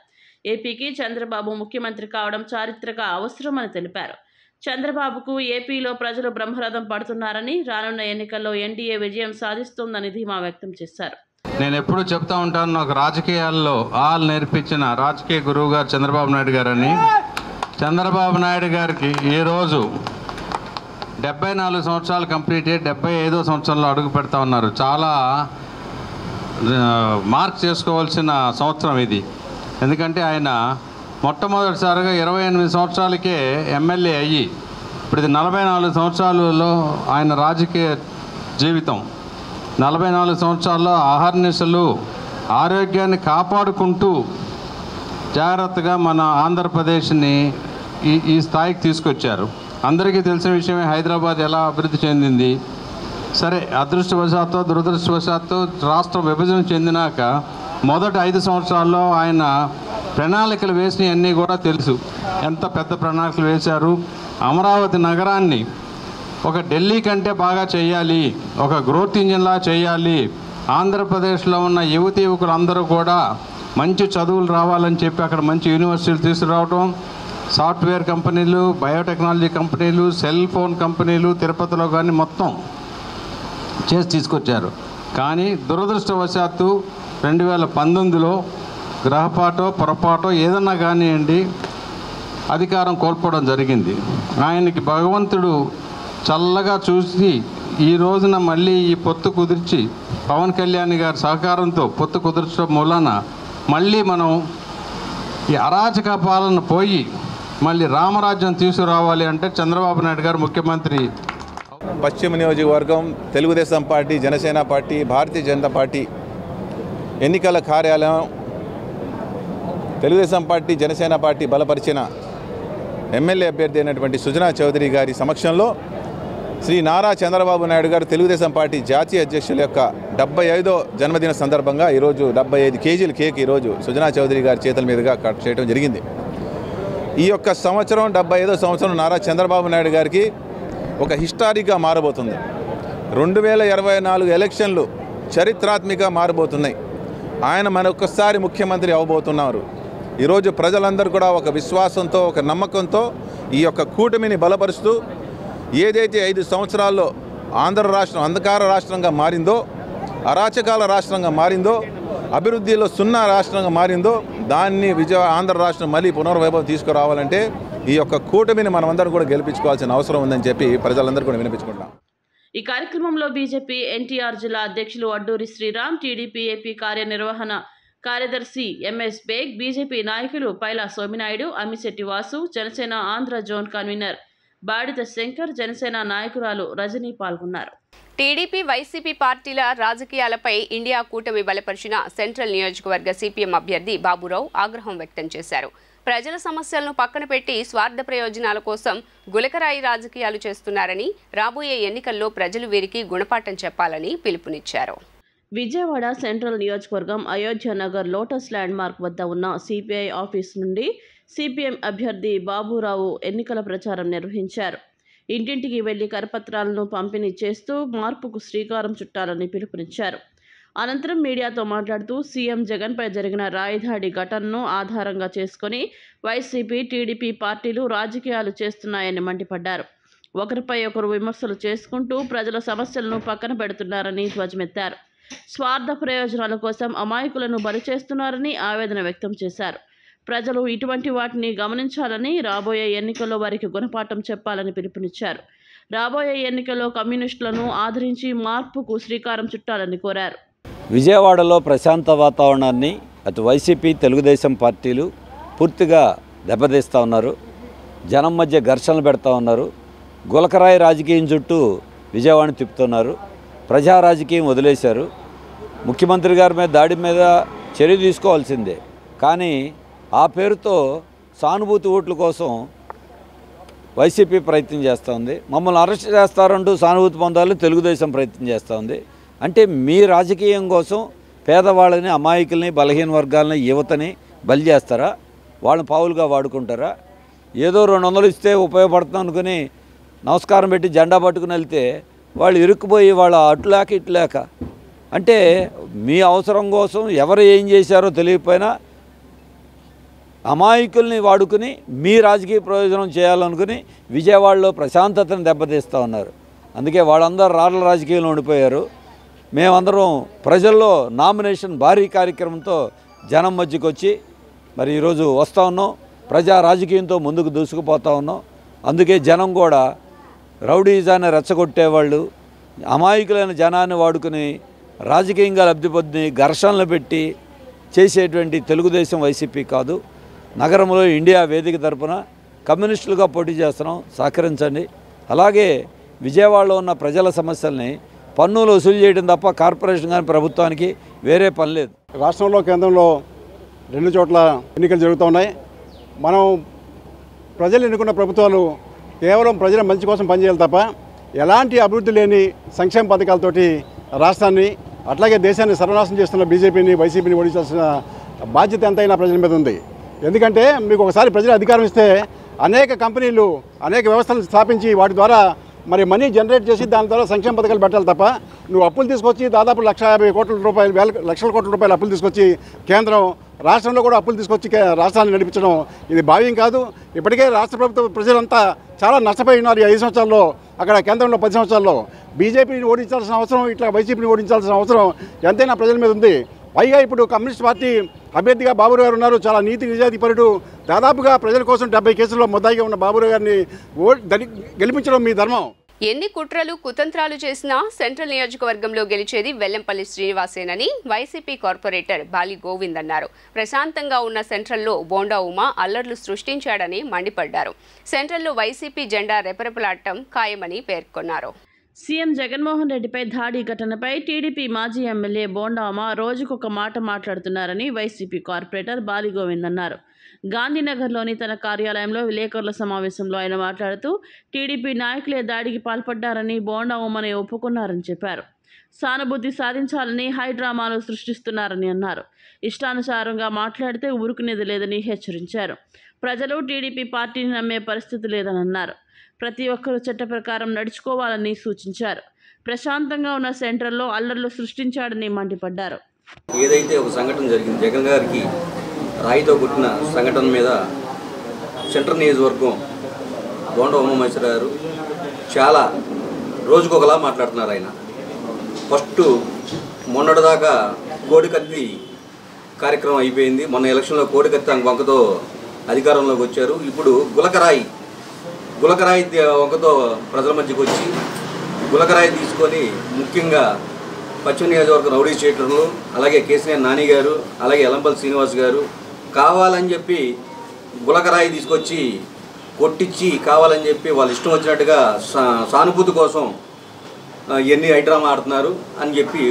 E: ఏపీకి చంద్రబాబు ముఖ్యమంత్రి కావడం చారిత్రక అవసరమని తెలిపారు. చంద్రబాబుకు ఏపీలో ప్రజలు బ్రహ్మరథం పడుతున్నారని, రానున్న ఎన్నికల్లో ఎన్డీఏ విజయం సాధిస్తుందని ధీమా వ్యక్తం చేశారు.
T: నేను ఎప్పుడు చెప్తా ఉంటాను, నాకు రాజకీయాల్లో నేర్పించిన రాజకీయ గురువు గారు చంద్రబాబు నాయుడు గారని. చంద్రబాబు నాయుడు గారికి ఈరోజు 74 సంవత్సరాలు కంప్లీట్ అయ్యి 75వ సంవత్సరంలో అడుగు పెడతా ఉన్నారు. చాలా మార్క్ చేసుకోవాల్సిన సంవత్సరం ఇది. ఎందుకంటే ఆయన మొట్టమొదటిసారిగా 28 సంవత్సరాలకే ఎమ్మెల్యే అయ్యి ఇప్పుడు ఇది 44 సంవత్సరాలలో ఆయన రాజకీయ జీవితం. 44 సంవత్సరాల్లో అహర్నిశలు ఆరోగ్యాన్ని కాపాడుకుంటూ జాగ్రత్తగా మన ఆంధ్రప్రదేశ్ని ఈ స్థాయికి తీసుకొచ్చారు. అందరికీ తెలిసిన విషయమే హైదరాబాద్ ఎలా అభివృద్ధి చెందింది. సరే, అదృష్టవశాత్తు దురదృష్టవశాత్తు రాష్ట్ర విభజన చెందినాక మొదటి 5 సంవత్సరాల్లో ఆయన ప్రణాళికలు వేసినవన్నీ కూడా తెలుసు. ఎంత పెద్ద ప్రణాళికలు వేశారు. అమరావతి నగరాన్ని ఒక ఢిల్లీ కంటే బాగా చేయాలి, ఒక గ్రోత్ ఇంజిన్లా చేయాలి, ఆంధ్రప్రదేశ్లో ఉన్న యువకులు అందరూ కూడా మంచి చదువులు రావాలని చెప్పి అక్కడ మంచి యూనివర్సిటీలు తీసుకురావడం, సాఫ్ట్వేర్ కంపెనీలు, బయోటెక్నాలజీ కంపెనీలు, సెల్ ఫోన్ కంపెనీలు తిరుపతిలో కానీ మొత్తం చేసి తీసుకొచ్చారు. కానీ దురదృష్టవశాత్తు 2019లో గ్రహపాటో పొరపాటో ఏదన్నా కానివ్వండి అధికారం కోల్పోవడం జరిగింది. ఆయనకి భగవంతుడు చల్లగా చూసి ఈ రోజున మళ్ళీ ఈ పొత్తు కుదిర్చి పవన్ కళ్యాణ్ గారి సహకారంతో పొత్తు కుదిర్చడం మూలాన మళ్ళీ మనం ఈ అరాచక పాలన పోయి మళ్ళీ రామరాజ్యం తీసుకురావాలి అంటే చంద్రబాబు నాయుడు గారు ముఖ్యమంత్రి.
U: పశ్చిమ నియోజకవర్గం Telugu Desam party, Janasena party, Bharatiya Janata party ఎన్నికల కార్యాలయం తెలుగుదేశం పార్టీ, జనసేన పార్టీ బలపరిచిన ఎమ్మెల్యే అభ్యర్థి అయినటువంటి సుజనా చౌదరి గారి సమక్షంలో శ్రీ నారా చంద్రబాబు నాయుడు గారు తెలుగుదేశం పార్టీ జాతీయ అధ్యక్షుల యొక్క 75వ జన్మదిన సందర్భంగా ఈరోజు 75 కేజీల కేక్ ఈరోజు సుజనా చౌదరి గారి చేతుల మీదుగా కట్ చేయడం జరిగింది. ఈ యొక్క సంవత్సరం 75వ సంవత్సరం నారా చంద్రబాబు నాయుడు గారికి ఒక హిస్టారిక్గా మారబోతుంది. 2024 ఎలక్షన్లు చరిత్రాత్మకంగా మారబోతున్నాయి. ఆయన మరొకసారి ముఖ్యమంత్రి అవ్వబోతున్నారు. ఈరోజు ప్రజలందరూ కూడా ఒక విశ్వాసంతో, ఒక నమ్మకంతో ఈ యొక్క కూటమిని బలపరుస్తూ ఏదైతే 5 సంవత్సరాల్లో ఆంధ్ర రాష్ట్రం అంధకార రాష్ట్రంగా మారిందో, అరాచకాల రాష్ట్రంగా మారిందో, అభివృద్ధిలో సున్నా రాష్ట్రంగా మారిందో దాన్ని ఆంధ్ర రాష్ట్రం మళ్ళీ పునర్వైభవం తీసుకురావాలంటే ఈ యొక్క కూటమిని మనమందరం కూడా గెలిపించుకోవాల్సిన అవసరం ఉందని చెప్పి ప్రజలందరూ కూడా వినిపించుకుంటున్నాం.
E: ఈ కార్యక్రమంలో బీజేపీ ఎన్టీఆర్ జిల్లా అధ్యక్షులు అడ్డూరి శ్రీరామ్, టీడీపీ ఏపీ కార్యనిర్వహణ కార్యదర్శి ఎంఎస్ బేగ్, బీజేపీ నాయకులు పైలా సోమినాయుడు, అమ్మిశెట్టి వాసు, జనసేన ఆంధ్ర జోన్ కన్వీనర్ బాడిత శంకర్, జనసేన నాయకురాలు రజనీ పాల్గొన్నారు.
A: టీడీపీ, వైసీపీ పార్టీల రాజకీయాలపై ఇండియా కూటమి బలపరిచిన సెంట్రల్ నియోజకవర్గ సిపిఎం అభ్యర్థి బాబురావు ఆగ్రహం వ్యక్తం చేశారు. ప్రజల సమస్యలను పక్కన పెట్టి స్వార్థ ప్రయోజనాల కోసం గులకరాయి రాజకీయాలు చేస్తున్నారని, రాబోయే ఎన్నికల్లో ప్రజలు వీరికి గుణపాఠం చెప్పాలని పిలుపునిచ్చారు.
E: విజయవాడ సెంట్రల్ నియోజకవర్గం Ayodhya Nagar lotus land mark వద్ద ఉన్న సిపిఐ ఆఫీస్ నుండి సిపిఎం అభ్యర్థి బాబురావు ఎన్నికల ప్రచారం నిర్వహించారు. ఇంటింటికి వెళ్లి కరపత్రాలను పంపిణీ చేస్తూ మార్పుకు శ్రీకారం చుట్టాలని పిలుపునిచ్చారు. అనంతరం మీడియాతో మాట్లాడుతూ సీఎం జగన్పై జరిగిన రాయిదాడి ఘటనను ఆధారంగా చేసుకుని వైసీపీ, టీడీపీ పార్టీలు రాజకీయాలు చేస్తున్నాయని మండిపడ్డారు. ఒకరిపై ఒకరు విమర్శలు చేసుకుంటూ ప్రజల సమస్యలను పక్కన పెడుతున్నారని ధ్వజమెత్తారు. స్వార్థ ప్రయోజనాల కోసం అమాయకులను బలి చేస్తున్నారని ఆవేదన వ్యక్తం చేశారు. ప్రజలు ఇటువంటి వాటిని గమనించాలని, రాబోయే ఎన్నికల్లో వారికి గుణపాఠం చెప్పాలని పిలుపునిచ్చారు. రాబోయే ఎన్నికల్లో కమ్యూనిస్టులను ఆదరించి మార్పుకు శ్రీకారం చుట్టాలని కోరారు.
B: విజయవాడలో ప్రశాంత వాతావరణాన్ని అటు వైసీపీ, తెలుగుదేశం పార్టీలు పూర్తిగా దెబ్బతీస్తూ ఉన్నారు. జనం మధ్య ఘర్షణలు పెడతా ఉన్నారు. గులకరాయి రాజకీయం చుట్టూ విజయవాడని తిప్పుతున్నారు. ప్రజా రాజకీయం వదిలేశారు. ముఖ్యమంత్రి గారి మీద దాడి మీద చర్య తీసుకోవాల్సిందే, కానీ ఆ పేరుతో సానుభూతి ఓట్ల కోసం వైసీపీ ప్రయత్నం చేస్తూ ఉంది. మమ్మల్ని అరెస్ట్ చేస్తారంటూ సానుభూతి పొందాలని తెలుగుదేశం ప్రయత్నం చేస్తూ ఉంది. అంటే మీ రాజకీయం కోసం పేదవాళ్ళని, అమాయకుల్ని, బలహీన వర్గాలని, యువతని బలి చేస్తారా? వాళ్ళని పావులుగా వాడుకుంటారా? ఏదో 200 ఇస్తే ఉపయోగపడుతుంది అనుకుని నమస్కారం పెట్టి జెండా పట్టుకుని వెళ్తే వాళ్ళు ఇరుక్కుపోయి వాళ్ళ అటులేక ఇటులేక, అంటే మీ అవసరం కోసం ఎవరు ఏం చేశారో తెలియకపోయినా అమాయకుల్ని వాడుకుని మీ రాజకీయ ప్రయోజనం చేయాలనుకుని విజయవాడలో ప్రశాంతతను దెబ్బతీస్తూ ఉన్నారు. అందుకే వాళ్ళందరూ రాళ్ళ రాజకీయంలో ఉండిపోయారు. మేమందరం ప్రజల్లో నామినేషన్ భారీ కార్యక్రమంతో జనం మధ్యకు వచ్చి మరి ఈరోజు వస్తూ ఉన్నాం. ప్రజా రాజకీయంతో ముందుకు దూసుకుపోతూ ఉన్నాం. అందుకే జనం కూడా రౌడీజాన్ని రెచ్చగొట్టేవాళ్ళు, అమాయకులైన జనాన్ని వాడుకుని రాజకీయంగా లబ్ధి పొంది ఘర్షణలు పెట్టి చేసేటువంటి తెలుగుదేశం, వైసీపీ కాదు. నగరంలో ఇండియా వేదిక తరపున కమ్యూనిస్టులుగా పోటీ చేస్తున్నాం, సహకరించండి. అలాగే విజయవాడలో ఉన్న ప్రజల సమస్యల్ని పన్నులు వసూలు చేయడం తప్ప కార్పొరేషన్ కానీ ప్రభుత్వానికి వేరే పని లేదు.
M: రాష్ట్రంలో, కేంద్రంలో 2 చోట్ల ఎన్నికలు జరుగుతూ ఉన్నాయి. మనం ప్రజలు ఎన్నుకున్న ప్రభుత్వాలు కేవలం ప్రజల మంచి కోసం పనిచేయాలి తప్ప ఎలాంటి అభివృద్ధి లేని సంక్షేమ పథకాలతోటి రాష్ట్రాన్ని, అట్లాగే దేశాన్ని సర్వనాశనం చేస్తున్న బీజేపీని, వైసీపీని ఓడించాల్సిన బాధ్యత ఎంతైనా ప్రజల మీద ఉంది. ఎందుకంటే మీకు ఒకసారి ప్రజలు అధికారం ఇస్తే అనేక కంపెనీలు, అనేక వ్యవస్థలను స్థాపించి వాటి ద్వారా మరి మనీ జనరేట్ చేసి దాని ద్వారా సంక్షేమ పథకాలు పెట్టాలి తప్ప నువ్వు అప్పులు తీసుకొచ్చి దాదాపు 150 కోట్ల రూపాయలు, లక్షల కోట్ల రూపాయలు అప్పులు తీసుకొచ్చి కేంద్రం, రాష్ట్రంలో కూడా అప్పులు తీసుకొచ్చి రాష్ట్రాన్ని నడిపించడం ఇది భావ్యం కాదు. ఇప్పటికే రాష్ట్ర ప్రభుత్వ ప్రజలంతా చాలా నష్టపోయి ఉన్నారు. 5 సంవత్సరాల్లో, అక్కడ కేంద్రంలో 10 సంవత్సరాల్లో బీజేపీని ఓడించాల్సిన అవసరం, ఇట్లా వైసీపీని ఓడించాల్సిన అవసరం ఎంతైనా ప్రజల మీద ఉంది. పైగా ఇప్పుడు కమ్యూనిస్ట్ పార్టీ అభ్యర్థిగా బాబురావు గారు ఉన్నారు. చాలా నీతి నిజాయితీపరుడు. దాదాపుగా ప్రజల కోసం 70 కేసుల్లో ముద్దాయిగా ఉన్న బాబురావు గారిని గెలిపించడం మీ ధర్మం.
A: ఎన్ని కుట్రలు, కుతంత్రాలు చేసినా సెంట్రల్ నియోజకవర్గంలో గెలిచేది వెల్లంపల్లి శ్రీనివాసేనని వైసీపీ కార్పొరేటర్ బాలి గోవింద్ అన్నారు. ప్రశాంతంగా ఉన్న సెంట్రల్లో బోండా ఉమా అల్లర్లు సృష్టించాడని మండిపడ్డారు. సెంట్రల్లో వైసీపీ జెండా రెపరెపలాడటం ఖాయమని పేర్కొన్నారు.
E: సీఎం జగన్మోహన్ రెడ్డిపై దాడి ఘటనపై టీడీపీ మాజీ ఎమ్మెల్యే బోండా ఉమా రోజుకొక మాట మాట్లాడుతున్నారని వైసీపీ కార్పొరేటర్ బాలి గోవింద్ అన్నారు. గాంధీనగర్లోని తన కార్యాలయంలో విలేకరుల సమావేశంలో ఆయన మాట్లాడుతూ టీడీపీ నాయకులే దాడికి పాల్పడ్డారని, బోండా ఉమ్మని ఒప్పుకున్నారని చెప్పారు. సానుభూతి సాధించాలని హైడ్రామాలు సృష్టిస్తున్నారని అన్నారు. ఇష్టానుసారంగా మాట్లాడితే ఊరుకునేది లేదని హెచ్చరించారు. ప్రజలు టీడీపీ పార్టీని నమ్మే పరిస్థితి లేదని అన్నారు. ప్రతి ఒక్కరూ చట్ట ప్రకారం నడుచుకోవాలని సూచించారు. ప్రశాంతంగా ఉన్న సెంట్రల్లో అల్లర్లు సృష్టించాడని మండిపడ్డారు.
V: ఏదైతే ఒక సంఘటన జరిగింది, జగన్ గారికి రాయితో కొట్టిన సంఘటన మీద సెంట్రల్ నియోజకవర్గం బోండా ఉమామహేశ్వర గారు చాలా రోజుకొకలా మాట్లాడుతున్నారు. ఆయన ఫస్ట్ మొన్నటిదాకా కోడికత్తి కార్యక్రమం అయిపోయింది. మొన్న ఎలక్షన్లో కోడికత్తి వంకతో అధికారంలోకి వచ్చారు. ఇప్పుడు గులకరాయి వంకతో ప్రజల మధ్యకు వచ్చి గులకరాయి తీసుకొని ముఖ్యంగా పశ్చిమ నియోజకవర్గం రౌడీ షీటర్లు, అలాగే కేసీఆర్ నాని గారు, అలాగే ఎల్లంపల్లి శ్రీనివాస్ గారు కావాలని చెప్పి గులకరాయి తీసుకొచ్చి కొట్టించి కావాలని చెప్పి వాళ్ళు ఇష్టం వచ్చినట్టుగా సానుభూతి కోసం ఎన్ని హైడ్రామా ఆడుతున్నారు అని చెప్పి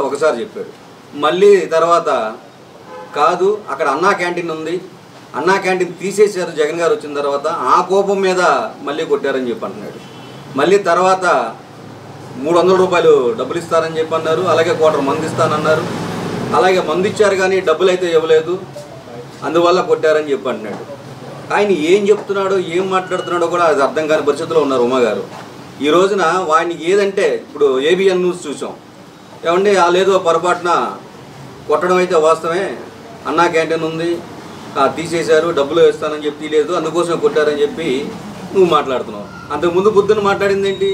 V: ఒకసారి చెప్పాడు. మళ్ళీ తర్వాత కాదు, అక్కడ అన్నా క్యాంటీన్ ఉంది, అన్నా క్యాంటీన్ తీసేశారు జగన్ గారు వచ్చిన తర్వాత, ఆ కోపం మీద మళ్ళీ కొట్టారని చెప్పి అంటున్నాడు. మళ్ళీ తర్వాత 300 రూపాయలు డబ్బులు ఇస్తారని చెప్పి అన్నారు, అలాగే క్వార్టర్ మంది ఇస్తానన్నారు, అలాగే మంది ఇచ్చారు కానీ డబ్బులు అయితే ఇవ్వలేదు, అందువల్ల కొట్టారని చెప్పి అంటున్నాడు. ఆయన ఏం చెప్తున్నాడో ఏం మాట్లాడుతున్నాడో కూడా అది అర్థం కాని పరిస్థితిలో ఉన్నారు ఉమా గారు. ఈ రోజున వాడిని ఏదంటే ఇప్పుడు ఏబిఎన్ న్యూస్ చూసాం, ఏమండి లేదో పొరపాటున కొట్టడం అయితే వాస్తవమే, అన్నా క్యాంటీన్ ఉంది తీసేశారు, డబ్బులు ఇస్తానని చెప్పి తీయలేదు, అందుకోసం కొట్టారని చెప్పి నువ్వు మాట్లాడుతున్నావు. అంతకుముందు బుద్ధుని మాట్లాడింది ఏంటి?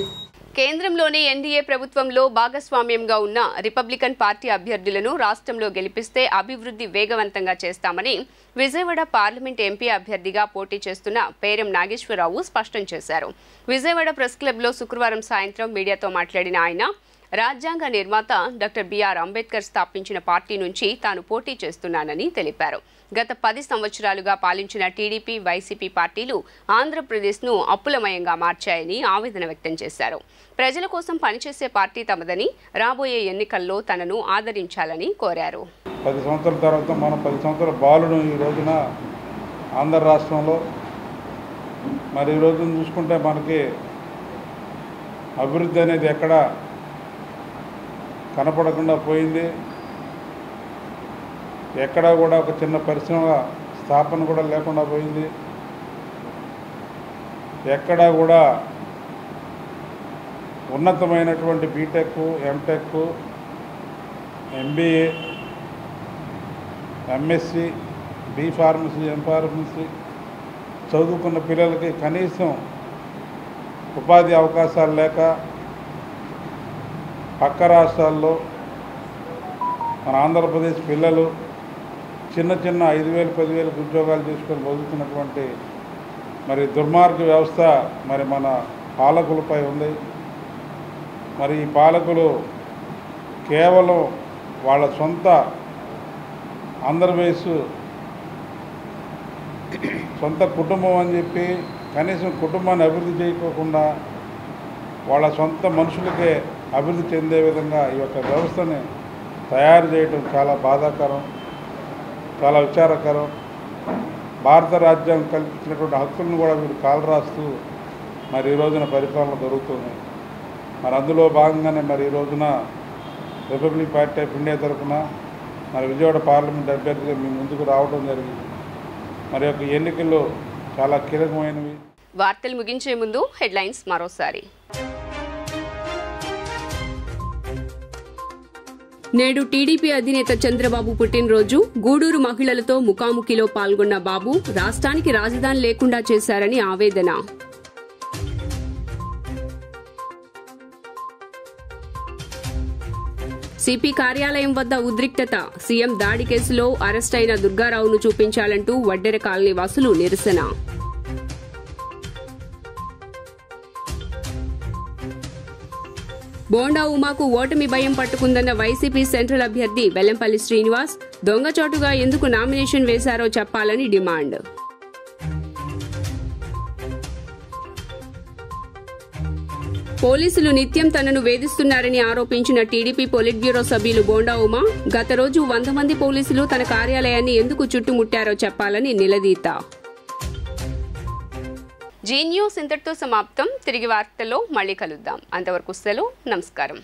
A: కేంద్రంలోని ఎన్డీఏ ప్రభుత్వంలో భాగస్వామ్యంగా ఉన్న రిపబ్లికన్ పార్టీ అభ్యర్థులను రాష్ట్రంలో గెలిపిస్తే అభివృద్ధి వేగవంతంగా చేస్తామని విజయవాడ పార్లమెంట్ ఎంపీ అభ్యర్థిగా పోటీ చేస్తున్న పేరం నాగేశ్వరరావు స్పష్టం చేశారు. విజయవాడ ప్రెస్ క్లబ్లో శుక్రవారం సాయంత్రం మీడియాతో మాట్లాడిన ఆయన, రాజ్యాంగ నిర్మాత డాక్టర్ బిఆర్ అంబేద్కర్ స్థాపించిన పార్టీ నుంచి తాను పోటీ చేస్తున్నానని తెలిపారు. గత 10 సంవత్సరాలుగా పాలించిన టీడీపీ, వైసీపీ పార్టీలు ఆంధ్రప్రదేశ్ను అప్పులమయంగా మార్చాయని ఆవేదన వ్యక్తం చేశారు. ప్రజల కోసం పనిచేసే పార్టీ తమదని, రాబోయే ఎన్నికల్లో తనను ఆదరించాలని కోరారు.
D: 10 సంవత్సరాల తర్వాత మనం 10 సంవత్సరాల బాలును ఈ రోజున ఆంధ్ర రాష్ట్రంలో మరి ఈ రోజున చూసుకుంటే మనకి అభివృద్ధి అనేది ఎక్కడ కనపడకుండా పోయింది. ఎక్కడా కూడా ఒక చిన్న పరిశ్రమ స్థాపన కూడా లేకుండా పోయింది. ఎక్కడా కూడా ఉన్నతమైనటువంటి BTech, MTech, MBA, MSc, B pharmacy, M pharmacy చదువుకున్న పిల్లలకి కనీసం ఉపాధి అవకాశాలు లేక పక్క రాష్ట్రాల్లో మన ఆంధ్రప్రదేశ్ పిల్లలు చిన్న 5,000, 10,000 ఉద్యోగాలు చేసుకొని బతుకుతున్నటువంటి మరి దుర్మార్గ వ్యవస్థ మరి మన పాలకులపై ఉంది. మరి ఈ పాలకులు కేవలం వాళ్ళ సొంత ఆంధ్రప్రదేశ్ సొంత కుటుంబం అని చెప్పి కనీసం కుటుంబాన్ని అభివృద్ధి చేయకోకుండా వాళ్ళ సొంత మనుషులకే అభివృద్ధి చెందే విధంగా ఈ యొక్క వ్యవస్థని తయారు చేయడం చాలా బాధాకరం, చాలా విచారకరం. భారత రాజ్యాంగం కల్పించినటువంటి హక్కులను కూడా వీరు కాలరాస్తూ మరి ఈ రోజున పరిపాలన జరుగుతుంది. మరి అందులో భాగంగానే మరి ఈ రోజున రిపబ్లిక్ పార్టీ ఆఫ్ ఇండియా తరఫున మరి విజయవాడ పార్లమెంట్ అభ్యర్థిగా మీ ముందుకు రావడం జరిగింది. మరి యొక్క ఎన్నికల్లో చాలా కీలకమైనవి.
A: వార్తలు ముగించే ముందు హెడ్లైన్స్ మరోసారి. నేడు టీడీపీ అధినేత చంద్రబాబు పుట్టినరోజు. గూడూరు మహిళలతో ముఖాముఖిలో పాల్గొన్న బాబు రాష్ట్రానికి రాజధాని లేకుండా చేశారని ఆవేదన. సిపి కార్యాలయం వద్ద ఉద్రిక్తత. సీఎం దాడి కేసులో అరెస్టైన దుర్గారావును చూపించాలంటూ వడ్డెర కాలనీ వాసులు నిరసన. బోండా ఉమాకు ఓటమి భయం పట్టుకుందన్న వైసీపీ సెంట్రల్ అభ్యర్థి వెల్లంపల్లి శ్రీనివాస్. దొంగచాటుగా ఎందుకు నామినేషన్ వేశారో చెప్పాలని డిమాండ్. పోలీసులు నిత్యం తనను వేధిస్తున్నారని ఆరోపించిన టీడీపీ పొలిట్ బ్యూరో సభ్యులు బోండా ఉమా. గత రోజు 100 మంది పోలీసులు తన కార్యాలయాన్ని ఎందుకు చుట్టుముట్టారో చెప్పాలని నిలదీత. జీ న్యూస్ ఇంతటితో సమాప్తం. తిరిగి వార్తల్లో మళ్ళీ కలుద్దాం. అంతవరకు సెలవు. నమస్కారం.